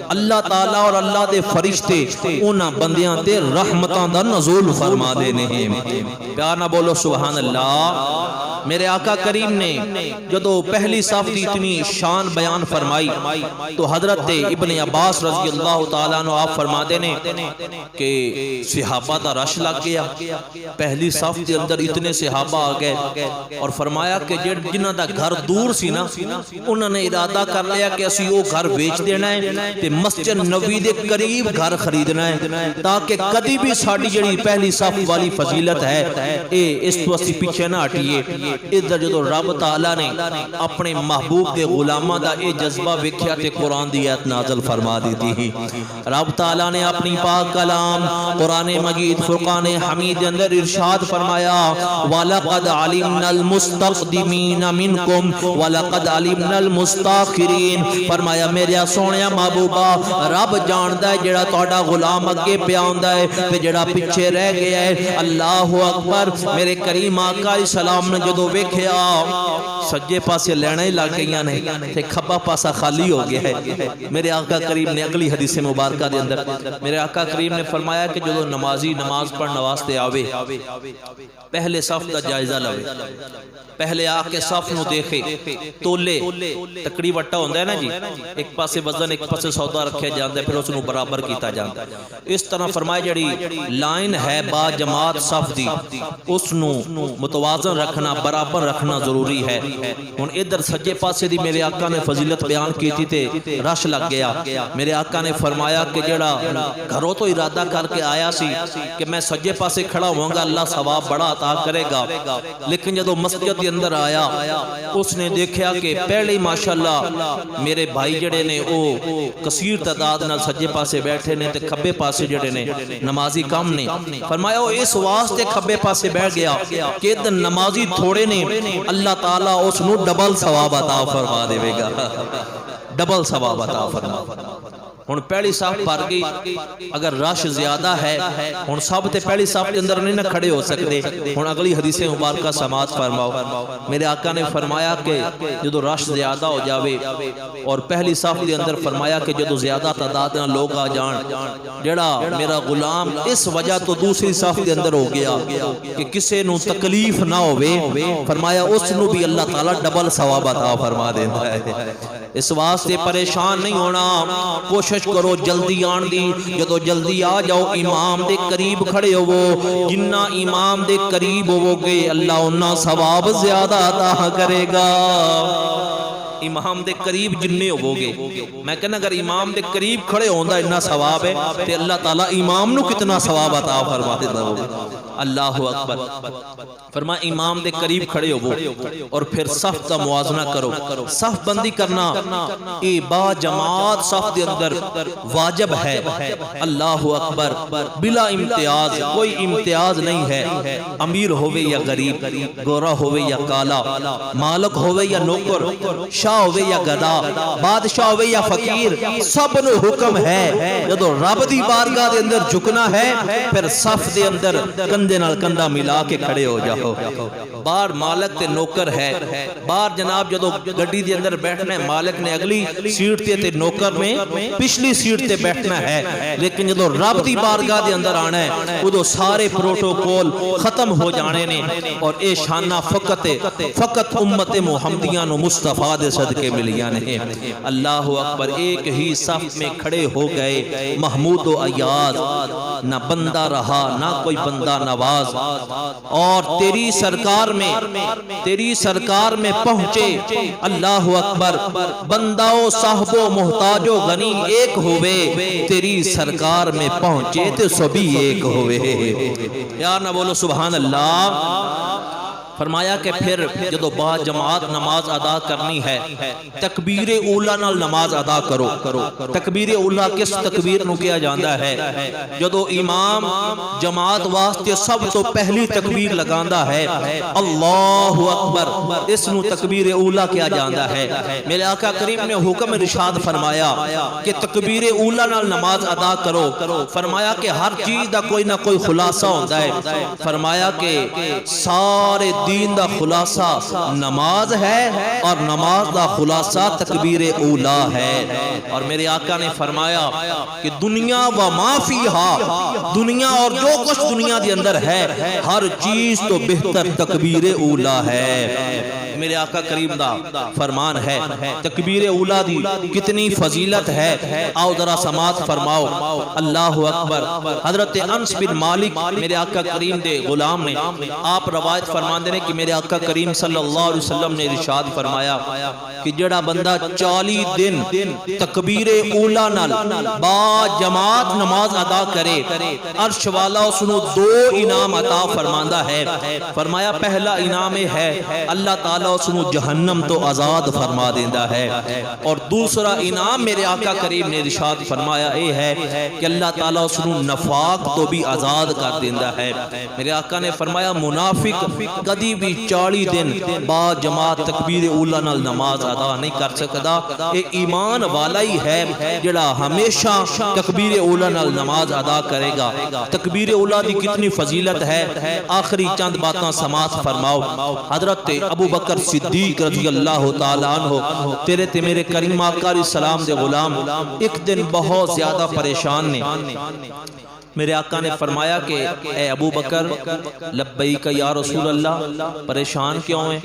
اللہ تعالیٰ اور اللہ دے فرشتے انہاں بندیاں تے رحمتاں دا نزول فرما دینے ہیں۔ پیار نہ بولو سبحان اللہ۔ میرے آقا کریم نے جدو پہلی صف دی اتنی شان بیان فرمائی تو حضرت ابن عباس رضی اللہ تعالیٰ عنہ آپ فرما دینے کہ صحابہ دا رش لگ گیا، پہلی صف دے اندر اتنے صحابہ آ گئے، اور فرمایا کہ جنہاں دا گھر دور سی نا انہوں نے ارادہ کر لیا کہ اسی وہ گھر بیچ دینا ہے تے مسجد نبوی دے قریب گھر خریدنا ہے، تاکہ کدی بھی ساڑی جڑی پہلی صف والی فضیلت ہے اس تو اسی پیچھے نہ ہٹیے۔ ادھر جدو رب تعالیٰ نے اپنے محبوب دے غلامہ دا اے جذبہ وکھیا تے قرآن دی آیت نازل فرما دیتی ہی۔ رب تعالیٰ نے اپنی پاک کلام قرآن مجید فرقان حمید اندر ارشاد فرمایا وَلَقَدْ عَلِمْنَا الْمُسْتَقْدِمِينَ مِنْكُمْ وَلَقَدْ عَلِمْنَا الْمُسْتَاخِرِينَ۔ فرمایا میرے سونیا محبوبہ رب جاندہ ہے جڑا توڑا غلام اگے پیاؤندہ ہے تے جڑا پیچھے رہ گیا ہے۔ اللہ اکبر۔ میرے کریم آقا علیہ السلام نے جدو ویکھیا سجے پاسے لینا ہی لگ گئیاں نے تے کھبا پاسا خالی ہو گیا ہے۔ میرے آقا کریم نے اگلی حدیث مبارکہ دے اندر میرے آقا کریم نے فرمایا کہ جدو نمازی نماز پڑھنا واسطے آوے پہلے صف کا جائزہ لوے، پہلے آ کے صف نو دیکھے، تولے تکڑی وٹا ہوندہ ہے نا جی، ایک پاسے وزن ایک پاسے سودا رکھے جاندہ ہے، پھر اس نو برابر کیتا جاندہ ہے۔ اس طرح فرمائے جڑی لائن ہے با جماعت صف دی اس نو متوازن رکھنا برابر رکھنا ضروری ہے۔ ان ادھر سجے پاسے دی میرے آقا نے فضیلت بیان کی تھی تے رش لگ گیا۔ میرے آقا نے فرمایا کہ جڑا گھروں تو ارادہ کر کے آیا سی کہ میں سجے پاسے کھڑا ہوں گا اللہ ثواب بڑا عطا کرے گا، لیکن جدو مسجد کے اندر آیا اس نے دیکھا کہ پہلے ماشاءاللہ میرے بھائی جڑے نے او کثیر تعداد نال سجے پاسے بیٹھے نے تے کھبے پاسے جڑے نے نمازی کم نے۔ فرمایا وہ اس واسطے کھبے پاسے بیٹھ گیا کہ نمازی تھوڑے نے اللہ تعالیٰ اس نو ڈبل ثواب عطا فرما دے گا، ڈبل ثواب عطا فرما۔ ہن پہلی صف بھر گئی، اگر رش زیادہ ہے ہن سب تے پہلی صف کے اندر نہیں نہ کھڑے ہو سکتے، ہن اگلی حدیث مبارکہ سماعت فرماؤ۔ میرے آقا نے فرمایا کہ جدو رش زیادہ ہو جاوے اور پہلی صف کے اندر فرمایا کہ جدو زیادہ تعداد نہ لوگ آ جان، جڑا میرا غلام اس وجہ تو دوسری صف کے اندر ہو گیا کہ کسے نو تکلیف نہ ہوئے، فرمایا اس نو بھی اللہ تعالیٰ ڈبل ثواب عطا فرما دیتا ہے۔ اس واسطے پریشان نہیں ہونا، کوشش کرو جلدی آن دی، جدو جلدی آ جاؤ امام دے قریب کھڑے ہو، جنہ امام دے قریب ہو گے اللہ انہا ثواب زیادہ عطا کرے گا۔ امام دے قریب جننے ہو گے، میں کہنا اگر امام دے قریب کھڑے ہوندہ اتنا ثواب ہے تو اللہ تعالیٰ امام نو کتنا ثواب عطا فرما دیتا ہوگا۔ اللہ اکبر۔ فرما امام دے قریب کھڑے ہو اور پھر صف کا موازنہ کرو۔ صف بندی کرنا اے با جماعت صف دے اندر واجب ہے۔ اللہ اکبر۔ بلا امتیاز، کوئی امتیاز نہیں ہے، امیر ہوئے یا غریب، گورا ہوئے یا کالا، مالک ہوئے یا نوکر، شاہ ہوئے یا گدا، بادشاہ ہوئے یا فقیر، سب نو حکم ہے جدو رب دی بارگاہ دے اندر جھکنا ہے پھر صف دے اندر کندھے نال کندھا ملا کے کھڑے ہو جاؤ۔ بار مالک تے نوکر ہے، بار جناب جدو گڈی دے اندر بیٹھنا ہے مالک نے اگلی سیٹ تے نوکر میں پچھلی سیٹ تے بیٹھنا ہے، لیکن جدو رب دی بارگاہ دے اندر آنا ہے ادو سارے پروٹوکول ختم ہو جانے نے اور اے شانہ فقط امت محمدیہ نو مصطفیٰ دے صدقے ملیاں نے۔ اللہ اکبر۔ ایک ہی صف میں کھڑے ہو گئے محمود و ایاز، نہ بندہ رہا نہ کوئی بندہ نواز، اور تیری سرکار میں پہنچے اللہ اکبر، بندہ و صاحب و محتاج و غنی ایک ہوئے، تیری سرکار میں پہنچے تو سبھی ایک ہوئے۔ یار نہ بولو سبحان اللہ۔ فرمایا کہ پھر جدو با جماعت نماز ادا کرنی ہے تکبیر اولا نال نماز ادا کرو۔ تکبیر اولا کس تکبیر نو کیا جاندہ ہے؟ جدو امام جماعت واسطے سب تو پہلی تکبیر لگاندہ ہے اللہ اکبر، اس نو تکبیر اولا کیا جاندہ ہے۔ میرے آقا کریم نے حکم ارشاد فرمایا کہ تکبیر اولا نال نماز ادا کرو۔ فرمایا کہ ہر چیز دا کوئی نہ کوئی خلاصہ ہوتا ہے، فرمایا کہ سارے دین دا خلاصہ نماز ہے اور نماز دا خلاصہ تکبیر اولا ہے۔ اور میرے آقا نے فرمایا کہ دنیا و ما فیہا، دنیا اور جو کچھ دنیا دے اندر ہے ہر چیز تو بہتر تکبیر اولا ہے۔ میرے آقا کریم دا فرمان ہے تکبیر اولا دی کتنی فضیلت ہے، آؤ ذرا سماعت فرماؤ۔ اللہ اکبر۔ حضرت انس بن مالک میرے آقا کریم دے غلام نے، آپ روایت فرمان دے کہ میرے آقا کریم صلی اللہ علیہ وسلم نے ارشاد فرمایا کہ جڑا بندہ 40 دن تکبیر اولا نال با جماعت نماز ادا کرے عرش والا اس نو 2 انعام عطا فرماندہ ہے۔ فرمایا پہلا انعام ہے اللہ تعالیٰ اس نو جہنم تو آزاد فرما دیندہ ہے، اور دوسرا انعام میرے آقا کریم نے ارشاد فرمایا اے ہے کہ اللہ تعالیٰ اس نو نفاق تو بھی آزاد کر دیندہ ہے۔ میرے آقا نے فرمایا منافق کدی بھی 40 دن با جماعت تکبیر اولا نال نماز ادا نہیں کر سکتا، اے ایمان والا ہی ہے جڑا ہمیشہ تکبیر اولا نال نماز ادا کرے گا۔ تکبیر اولا دی کتنی فضیلت ہے، آخری چند باتاں سماعت فرماؤ۔ حضرت ابو بکر صدیق رضی اللہ تعالیٰ عنہ تیرے تے میرے کریم آقا علیہ السلام دے غلام ایک دن بہت زیادہ پریشان نے۔ میرے آقا نے فرمایا کہ اے ابو بکر لبیک یا رسول اللہ، پریشان کیوں ہیں؟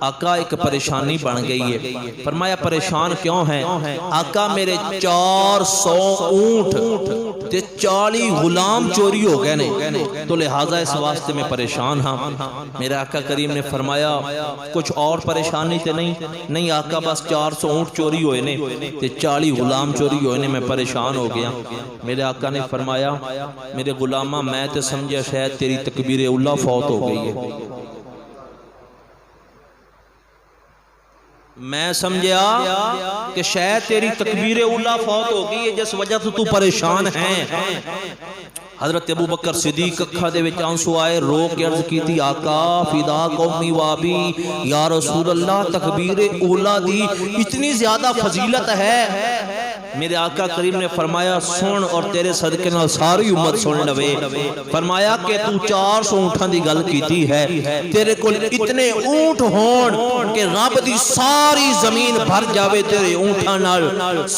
آقا ایک پریشانی بن گئی ہے۔ فرمایا پریشان کیوں ہیں؟ آقا میرے 400 اونٹ تے 40 غلام چوری ہو گئے نے، تو لہٰذا اس واسطے میں پریشان ہاں۔ میرے آقا کریم نے فرمایا کچھ اور پریشانی تے نہیں آقا بس 400 اونٹ چوری ہوئے نے تے 40 غلام چوری ہوئے نے، میں پریشان ہو گیا۔ میرے آقا نے فرمایا میرے غلامہ میں تے سمجھا شاید تیری تکبیر اولا فوت ہو گئی ہے۔ میں سمجھا کہ شاید تیری تکبیر اولا فوت ہو گئی ہے جس وجہ سے تو پریشان ہے۔ حضرت ابو بکر صدیق اکھا دے وچ آنسو آئے، رو کے عرض کی تھی آقا فدا قومی وابی یا رسول اللہ تکبیر اولا دی اتنی زیادہ فضیلت ہے۔ میرے آقا کریم نے فرمایا سن اور تیرے صدقے نال ساری امت سن لوے۔ فرمایا کہ تو 400 اونٹاں دی گل کیتی ہے، تیرے کول اتنے اونٹ ہون کہ رب دی ساری زمین بھر جاوے تیرے اونٹاں نال،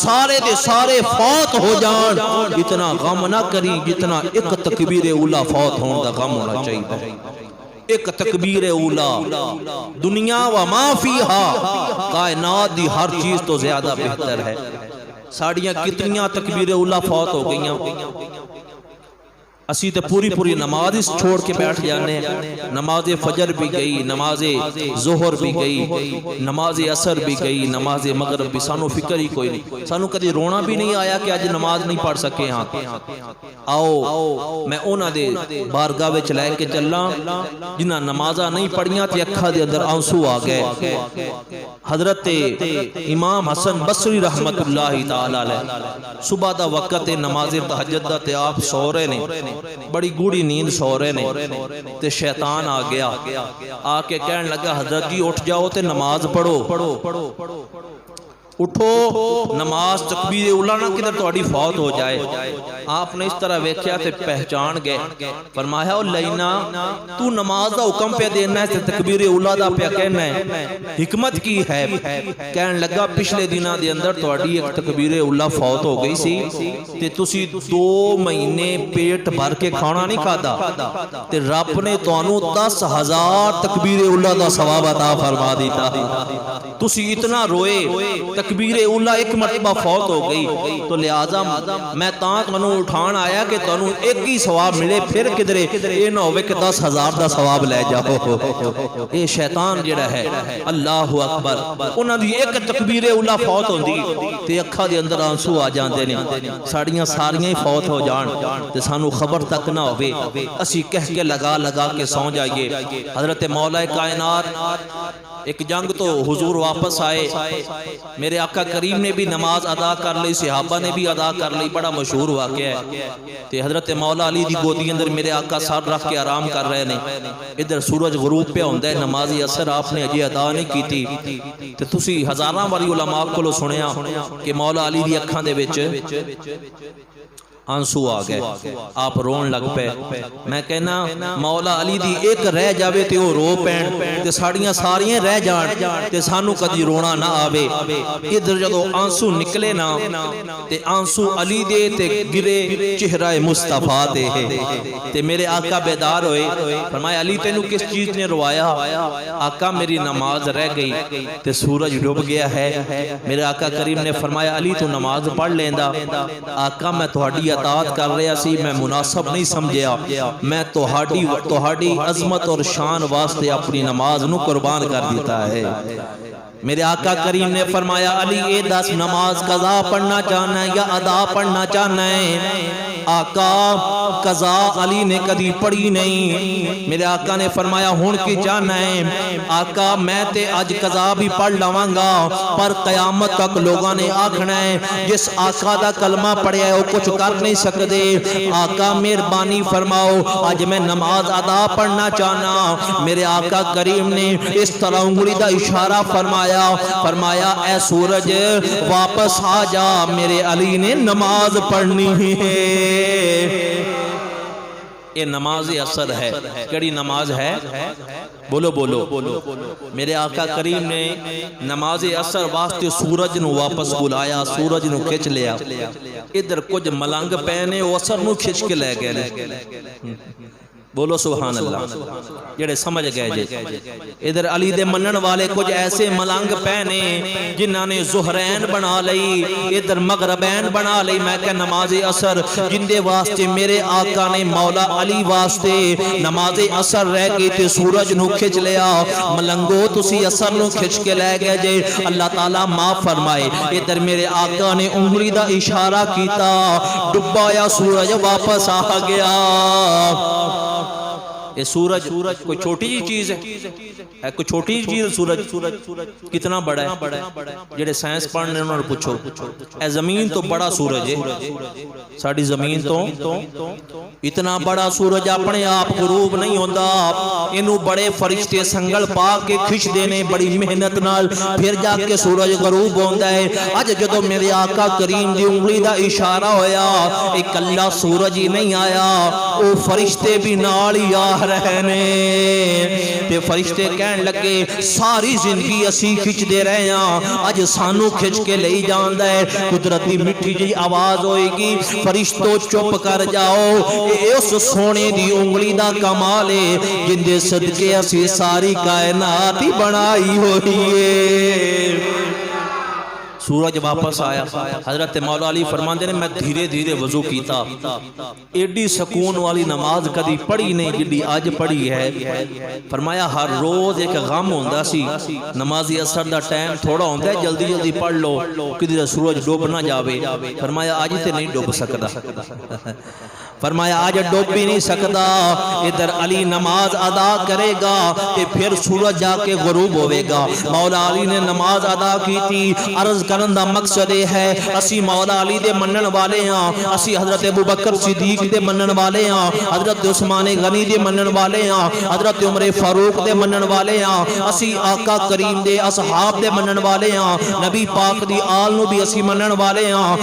سارے دے سارے فوت ہو جان، اتنا غم نہ کری جتنا ایک تکبیر اولا فوت ہون دا غم ہونا چاہیے۔ ایک تکبیر اولا دنیا و ما فیہا، کائنات دی ہر چیز تو زیادہ بہتر ہے۔ ساڑیاں کتنیاں تکبیر اولا فوت ہو گئیاں، اسی تے پوری نماز اس چھوڑ کے بیٹھ جانے، نماز فجر بھی گئی، نماز ظہر بھی گئی، نماز عصر بھی گئی، نماز مغرب بھی، سانو فکر ہی کوئی نہیں، سانو کدی رونا بھی نہیں آیا کہ آج نماز نہیں پڑھ سکے ہاں۔ آؤ میں اونا دے بارگاہ وچ لے کے چلاں جنہاں نمازاں نہیں پڑھیاں تے اکھاں دے اندر آنسو آ گئے۔ حضرت امام حسن بصری رحمت اللہ تعالی علیہ صبح دا وقت نماز تہجد دا تے آپ سو رہے نے، بڑی گوڑی نیند سو رہے نے، تے شیطان آ گیا، آ کے کہنے لگا حضرت جی اٹھ جاؤ تے نماز پڑھو، اٹھو نماز تکبیر اولا نہ کدھر تہاڈی فوت ہو جائے۔ آپ نے اس طرح ویکھیا تے پہچان گئے، فرمایا او لینا تو نماز دا حکم پہ دینا ہے تے تکبیر اولا دا پہ کہنا ہے، حکمت کی ہے؟ کہنے لگا پچھلے دنوں دے اندر تہاڈی ایک تکبیر اولا فوت ہو گئی سی تے تسی 2 مہینے پیٹ بھر کے کھانا نہیں کھادا تے رب نے تانوں 10,000 تکبیر اولا دا ثواب عطا فرما دیتا، تسی اتنا روئے، تکبیر اولا ایک مرتبہ فوت ہو گئی، تو لہذا میں تانوں اٹھان آیا کہ تانوں ایک ہی ثواب ملے، پھر کدھرے یہ نہ ہوئے کہ 10,000 دا ثواب لے جاؤ۔ اے شیطان جڑا ہے اللہ اکبر، انہاں دی ایک تکبیر اولا فوت ہوندی تے اکھاں دے اندر آنسو آ جاندے نے، ساڑیاں ساریاں ہی فوت ہو جان تے سانو خبر تک نہ ہوئے، اسی کہہ کے لگا کے سو جائیے۔ حضرت مولا کائنات ایک جنگ تو حضور واپس آئے، میرے آقا کریم نے بھی نماز ادا کر لی، صحابہ نے بھی ادا کر لی، بڑا مشہور واقعہ ہے۔ تے حضرت مولا علی دی گودی اندر میرے آقا سر رکھ کے آرام کر رہے نے، ادھر سورج غروب پہ ہوندا ہے، نماز عصر آپ نے اجے ادا نہیں کیتی، تے تسی ہزاراں والی علماء کولوں سنیا کہ مولا علی دی اکھاں دے وچ آنسو آ گئے، آپ رون لگ پے۔ میں کہنا مولا علی دی ایک رہ جاوے تے وہ رو پین تے ساڑیاں ساریاں رہ جان تے سانو کدی رونا نہ آوے۔ ادھر جدو آنسو نکلے نا تے آنسو علی دے تے گرے چہرہ مصطفیٰ دے تے میرے آقا بیدار ہوئے، فرمایا علی تینو کس چیز نے روایا؟ آقا میری نماز رہ گئی تے سورج ڈوب گیا ہے۔ میرے آقا کریم نے فرمایا علی تو نماز پڑھ لیندہ۔ آقا میں تہاڈی اطاعت کر رہا سی، میں مناسب نہیں سمجھیا، میں تہاڈی عظمت اور شان واسطے اپنی نماز نو قربان کر دیتا ہے۔ میرے آقا کریم نے فرمایا علی اے 10 نماز قضا پڑھنا چاہنا ہے یا ادا پڑھنا چاہنا ہے؟ آقا قضا علی نے کدی پڑھی نہیں۔ میرے آقا نے فرمایا ہون کی چاہنا ہے؟ آقا میں تے آج قضا بھی پڑھ لواں گا، پر قیامت تک لوگاں نے آکھنا ہے جس آقا دا کلمہ پڑھیا ہے وہ کچھ کر نہیں سکدے، آقا مہربانی فرماؤ آج میں نماز ادا پڑھنا چاہنا۔ میرے آقا کریم نے اس طرح انگلی دا اشارہ فرمایا اے سورج واپس آ جا، میرے علی نے نماز پڑھنی ہے۔ یہ نماز عصر ہے، کیڑی نماز ہے؟ بولو بولو۔ میرے آقا کریم نے نماز عصر واسطے سورج نو واپس بلایا، سورج نو کھچ لیا، ادھر کچھ ملنگ پہنے وہ عصر نو کھچ کے لے گئے۔ بولو سبحان اللہ، جڑے سمجھ گئے جی۔ ادھر علی دے منن والے کچھ ایسے ملنگ پہنے جنہاں نے ظہرین بنا لئی، ادھر مغربین بنا لئی۔ میں کہ نماز عصر جن دے واسطے میرے آقا نے مولا علی واسطے نماز عصر رہ گئی تے سورج نو کھچ لیا، ملنگو تسی عصر نو کھچ کے لے گئے جے، اللہ تعالیٰ معاف فرمائے۔ ادھر میرے آقا نے انگلی دا اشارہ کیتا، ڈبایا سورج واپس آ گیا۔ یہ سورج کوئی چھوٹی جی چیز ہے؟ کوئی چھوٹی جی چیز سورج کتنا بڑا ہے؟ جڑے سائنس پڑھنے انہوں نے پوچھو، اے زمین تو بڑا سورج ہے، ساڑی زمین تو اتنا بڑا سورج اپنے آپ غروب نہیں ہوندہ، انہوں بڑے فرشتے سنگل پا کے کھچ دینے بڑی محنت نال، پھر جا کے سورج غروب ہوندہ ہے۔ آج جدو میرے آقا کریم دی انگلی دا اشارہ ہویا، ایک اللہ سورج ہی نہیں آیا، او فرشتے بھی نال ہی آ رہنے، تے فرشتے کہن لگے ساری زندگی اسی کھچ دے رہے ہیں، آج سانو کھچ کے لئی جاندہ ہے۔ قدرتی مٹھی جی آواز ہوئے گی، فرشتوں چپ کر جاؤ، اس سونے دی انگلی دا کمال ہے جن دے صدقے اسی ساری کائنات ہی بنائی ہوئی ہے۔ سورج واپس آیا، حضرت مولا علی فرماندے نے میں دھیرے دھیرے وضو کیتا، ایڈی سکون والی نماز کدی پڑھی نہیں جڑی آج پڑھی ہے۔ فرمایا ہر روز ایک غم ہوندہ سی، نمازی اثر دا ٹائم تھوڑا ہوندہ ہے، جلدی جلدی پڑھ لو کدھر سورج ڈوب نہ جاوے۔ فرمایا آج تے نہیں ڈوب سکتا، فرمایا آج ڈوب بھی نہیں سکتا، ادھر علی نماز ادا کرے گا تے پھر سورج جا کے غروب ہوئے گا۔ مولا علی نے نماز ادا کی تھی، عرض کرن دا مقصد ہے اسی مولا علی دے منن والے ہاں، اسی حضرت ابو بکر صدیق دے منن والے ہاں، حضرت عثمان غنی دے منن والے ہاں، حضرت عمر فاروق دے منن والے ہاں، اسی آقا کریم دے اصحاب دے منن والے ہاں، نبی پاک دی آل نو بھی اسی منن والے ہاں۔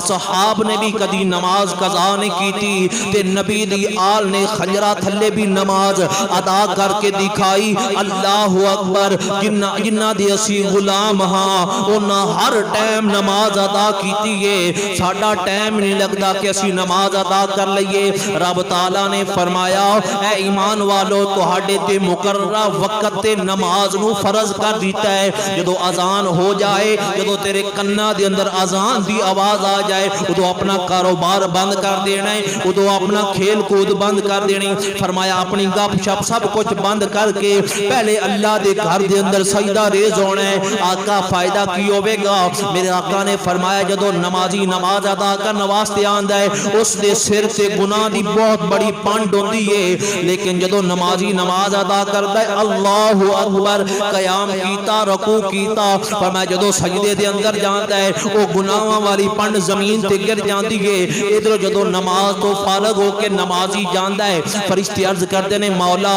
اصحاب نے بھی کدی نماز قضا نہیں کی تھی تے نبی دی آل نے خنجرہ تھلے بھی نماز ادا کر کے دکھائی۔ اللہ اکبر، جنہ دی اسی غلام ہاں انہاں ہر ٹائم نماز ادا کیتی ہے، ساڑھا ٹائم نہیں لگتا کہ اسی نماز ادا کر لئیے۔ رب تعالیٰ نے فرمایا اے ایمان والو تہاڈے تے مقررہ وقت تے نماز نو فرض کر دیتا ہے، جدو اذان ہو جائے، جدو تیرے کنہ دے اندر اذان دی آواز آ جائے، ادو اپنا کاروبار بند کر دینا ہے، ادو اپنا کھیل کود بند کر دینی۔ فرمایا اپنی گپ شپ سب کچھ بند کر کے پہلے اللہ دے گھر دے اندر سجدہ ریز ہونا ہے۔ آقا فائدہ کی ہوئے گا؟ میرے آقا نے فرمایا جدو نمازی نماز ادا کرنا واسطے آندہ ہے اس دے سر سے گناہ دی بہت بڑی پانڈ ہوندی ہے، لیکن جدو نمازی نماز ادا کرتا ہے اللہ اکبر قیام کیتا رکوع کیتا، فرمایا جدو سجدے دے اندر جانتا ہے وہ گناہاں والی پانڈ زمین تے گر جاندی ہے۔ ادھر جدو نماز تو فارغ ہو کے نمازی جاندا ہے، فرشتے عرض کردے نے مولا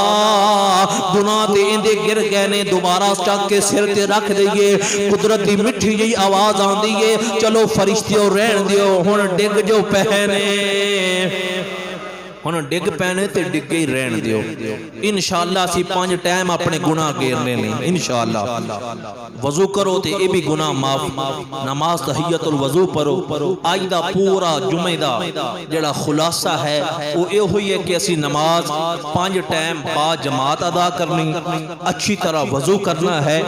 گناہ تے اندے گر گئے نے، دوبارہ چک کے سر تے رکھ دئیے۔ قدرتی مٹھی جی آواز آن دیئے چلو فرشتیوں رہن دیو ہون ڈگ جو پہنے، ہون ڈگ پہنے تے ڈگ گئی رہن دیو۔ انشاءاللہ اسی 5 ٹائم اپنے گناہ گیرنے نہیں، انشاءاللہ وضو کرو تے اے بھی گناہ معاف، نماز تحیت الوضو پڑھو۔ آج دا پورا جمعہ دا جڑا خلاصہ ہے وہ اے ہوئی ہے کہ اسی نماز 5 ٹائم با جماعت ادا کرنی، اچھی طرح وضو کرنا ہے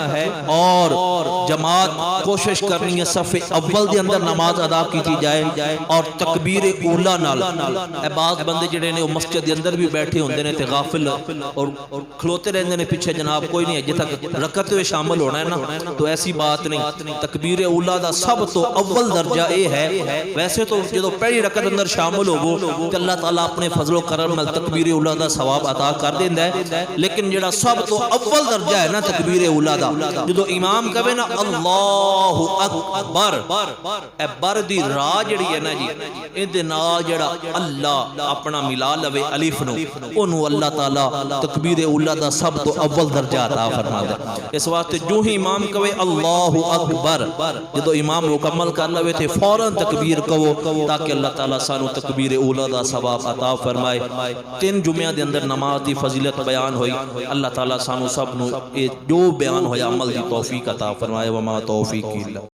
اور جماعت کوشش کرنی ہے صف اول دے اندر نماز ادا کی جائے اور تکبیر اولا نال۔ بعض بندے جڑے نے مسجد دے اندر بھی بیٹھے ہوندے نے تے غافل اور کھلوتے رہندے نے پیچھے جناب کوئی نہیں ہے، جے تک رکعت ہوئے شامل ہونا ہے نا تو ایسی بات نہیں۔ تکبیر اولا دا سب تو اول درجہ اے ہے، ویسے تو جدو پہلی رکعت اندر شامل ہوگو کہ اللہ تعالیٰ اپنے فضل و کرم نال تکبیر اولا دا ثواب عطا کر دیندا ہے، لیکن جڑا سب تو اول درجہ ہے نا تکبیر اولا دا، جدو امام کہے نا اللہ اکبر، اے بر دی راہ جڑی ہے نا جی اندے نال جڑا اللہ اپنا ملا لوے الف نو، انہوں اللہ تعالیٰ تکبیر اولا دا سب تو اول درجہ عطا فرما دے۔ اس واسطے جو ہی امام کہے اللہ اکبر، جدو امام مکمل کر لوے تھے فوراً تکبیر کہو تاکہ اللہ تعالیٰ سانو تکبیر اولا دا ثواب عطا فرمائے۔ 3 جمعہ دے اندر نماز دی فضیلت بیان ہوئی، اللہ تعالیٰ سانو سب نو جو بیان ہویا عمل دی توفیق عطا فرمائے۔ وما توفیق الا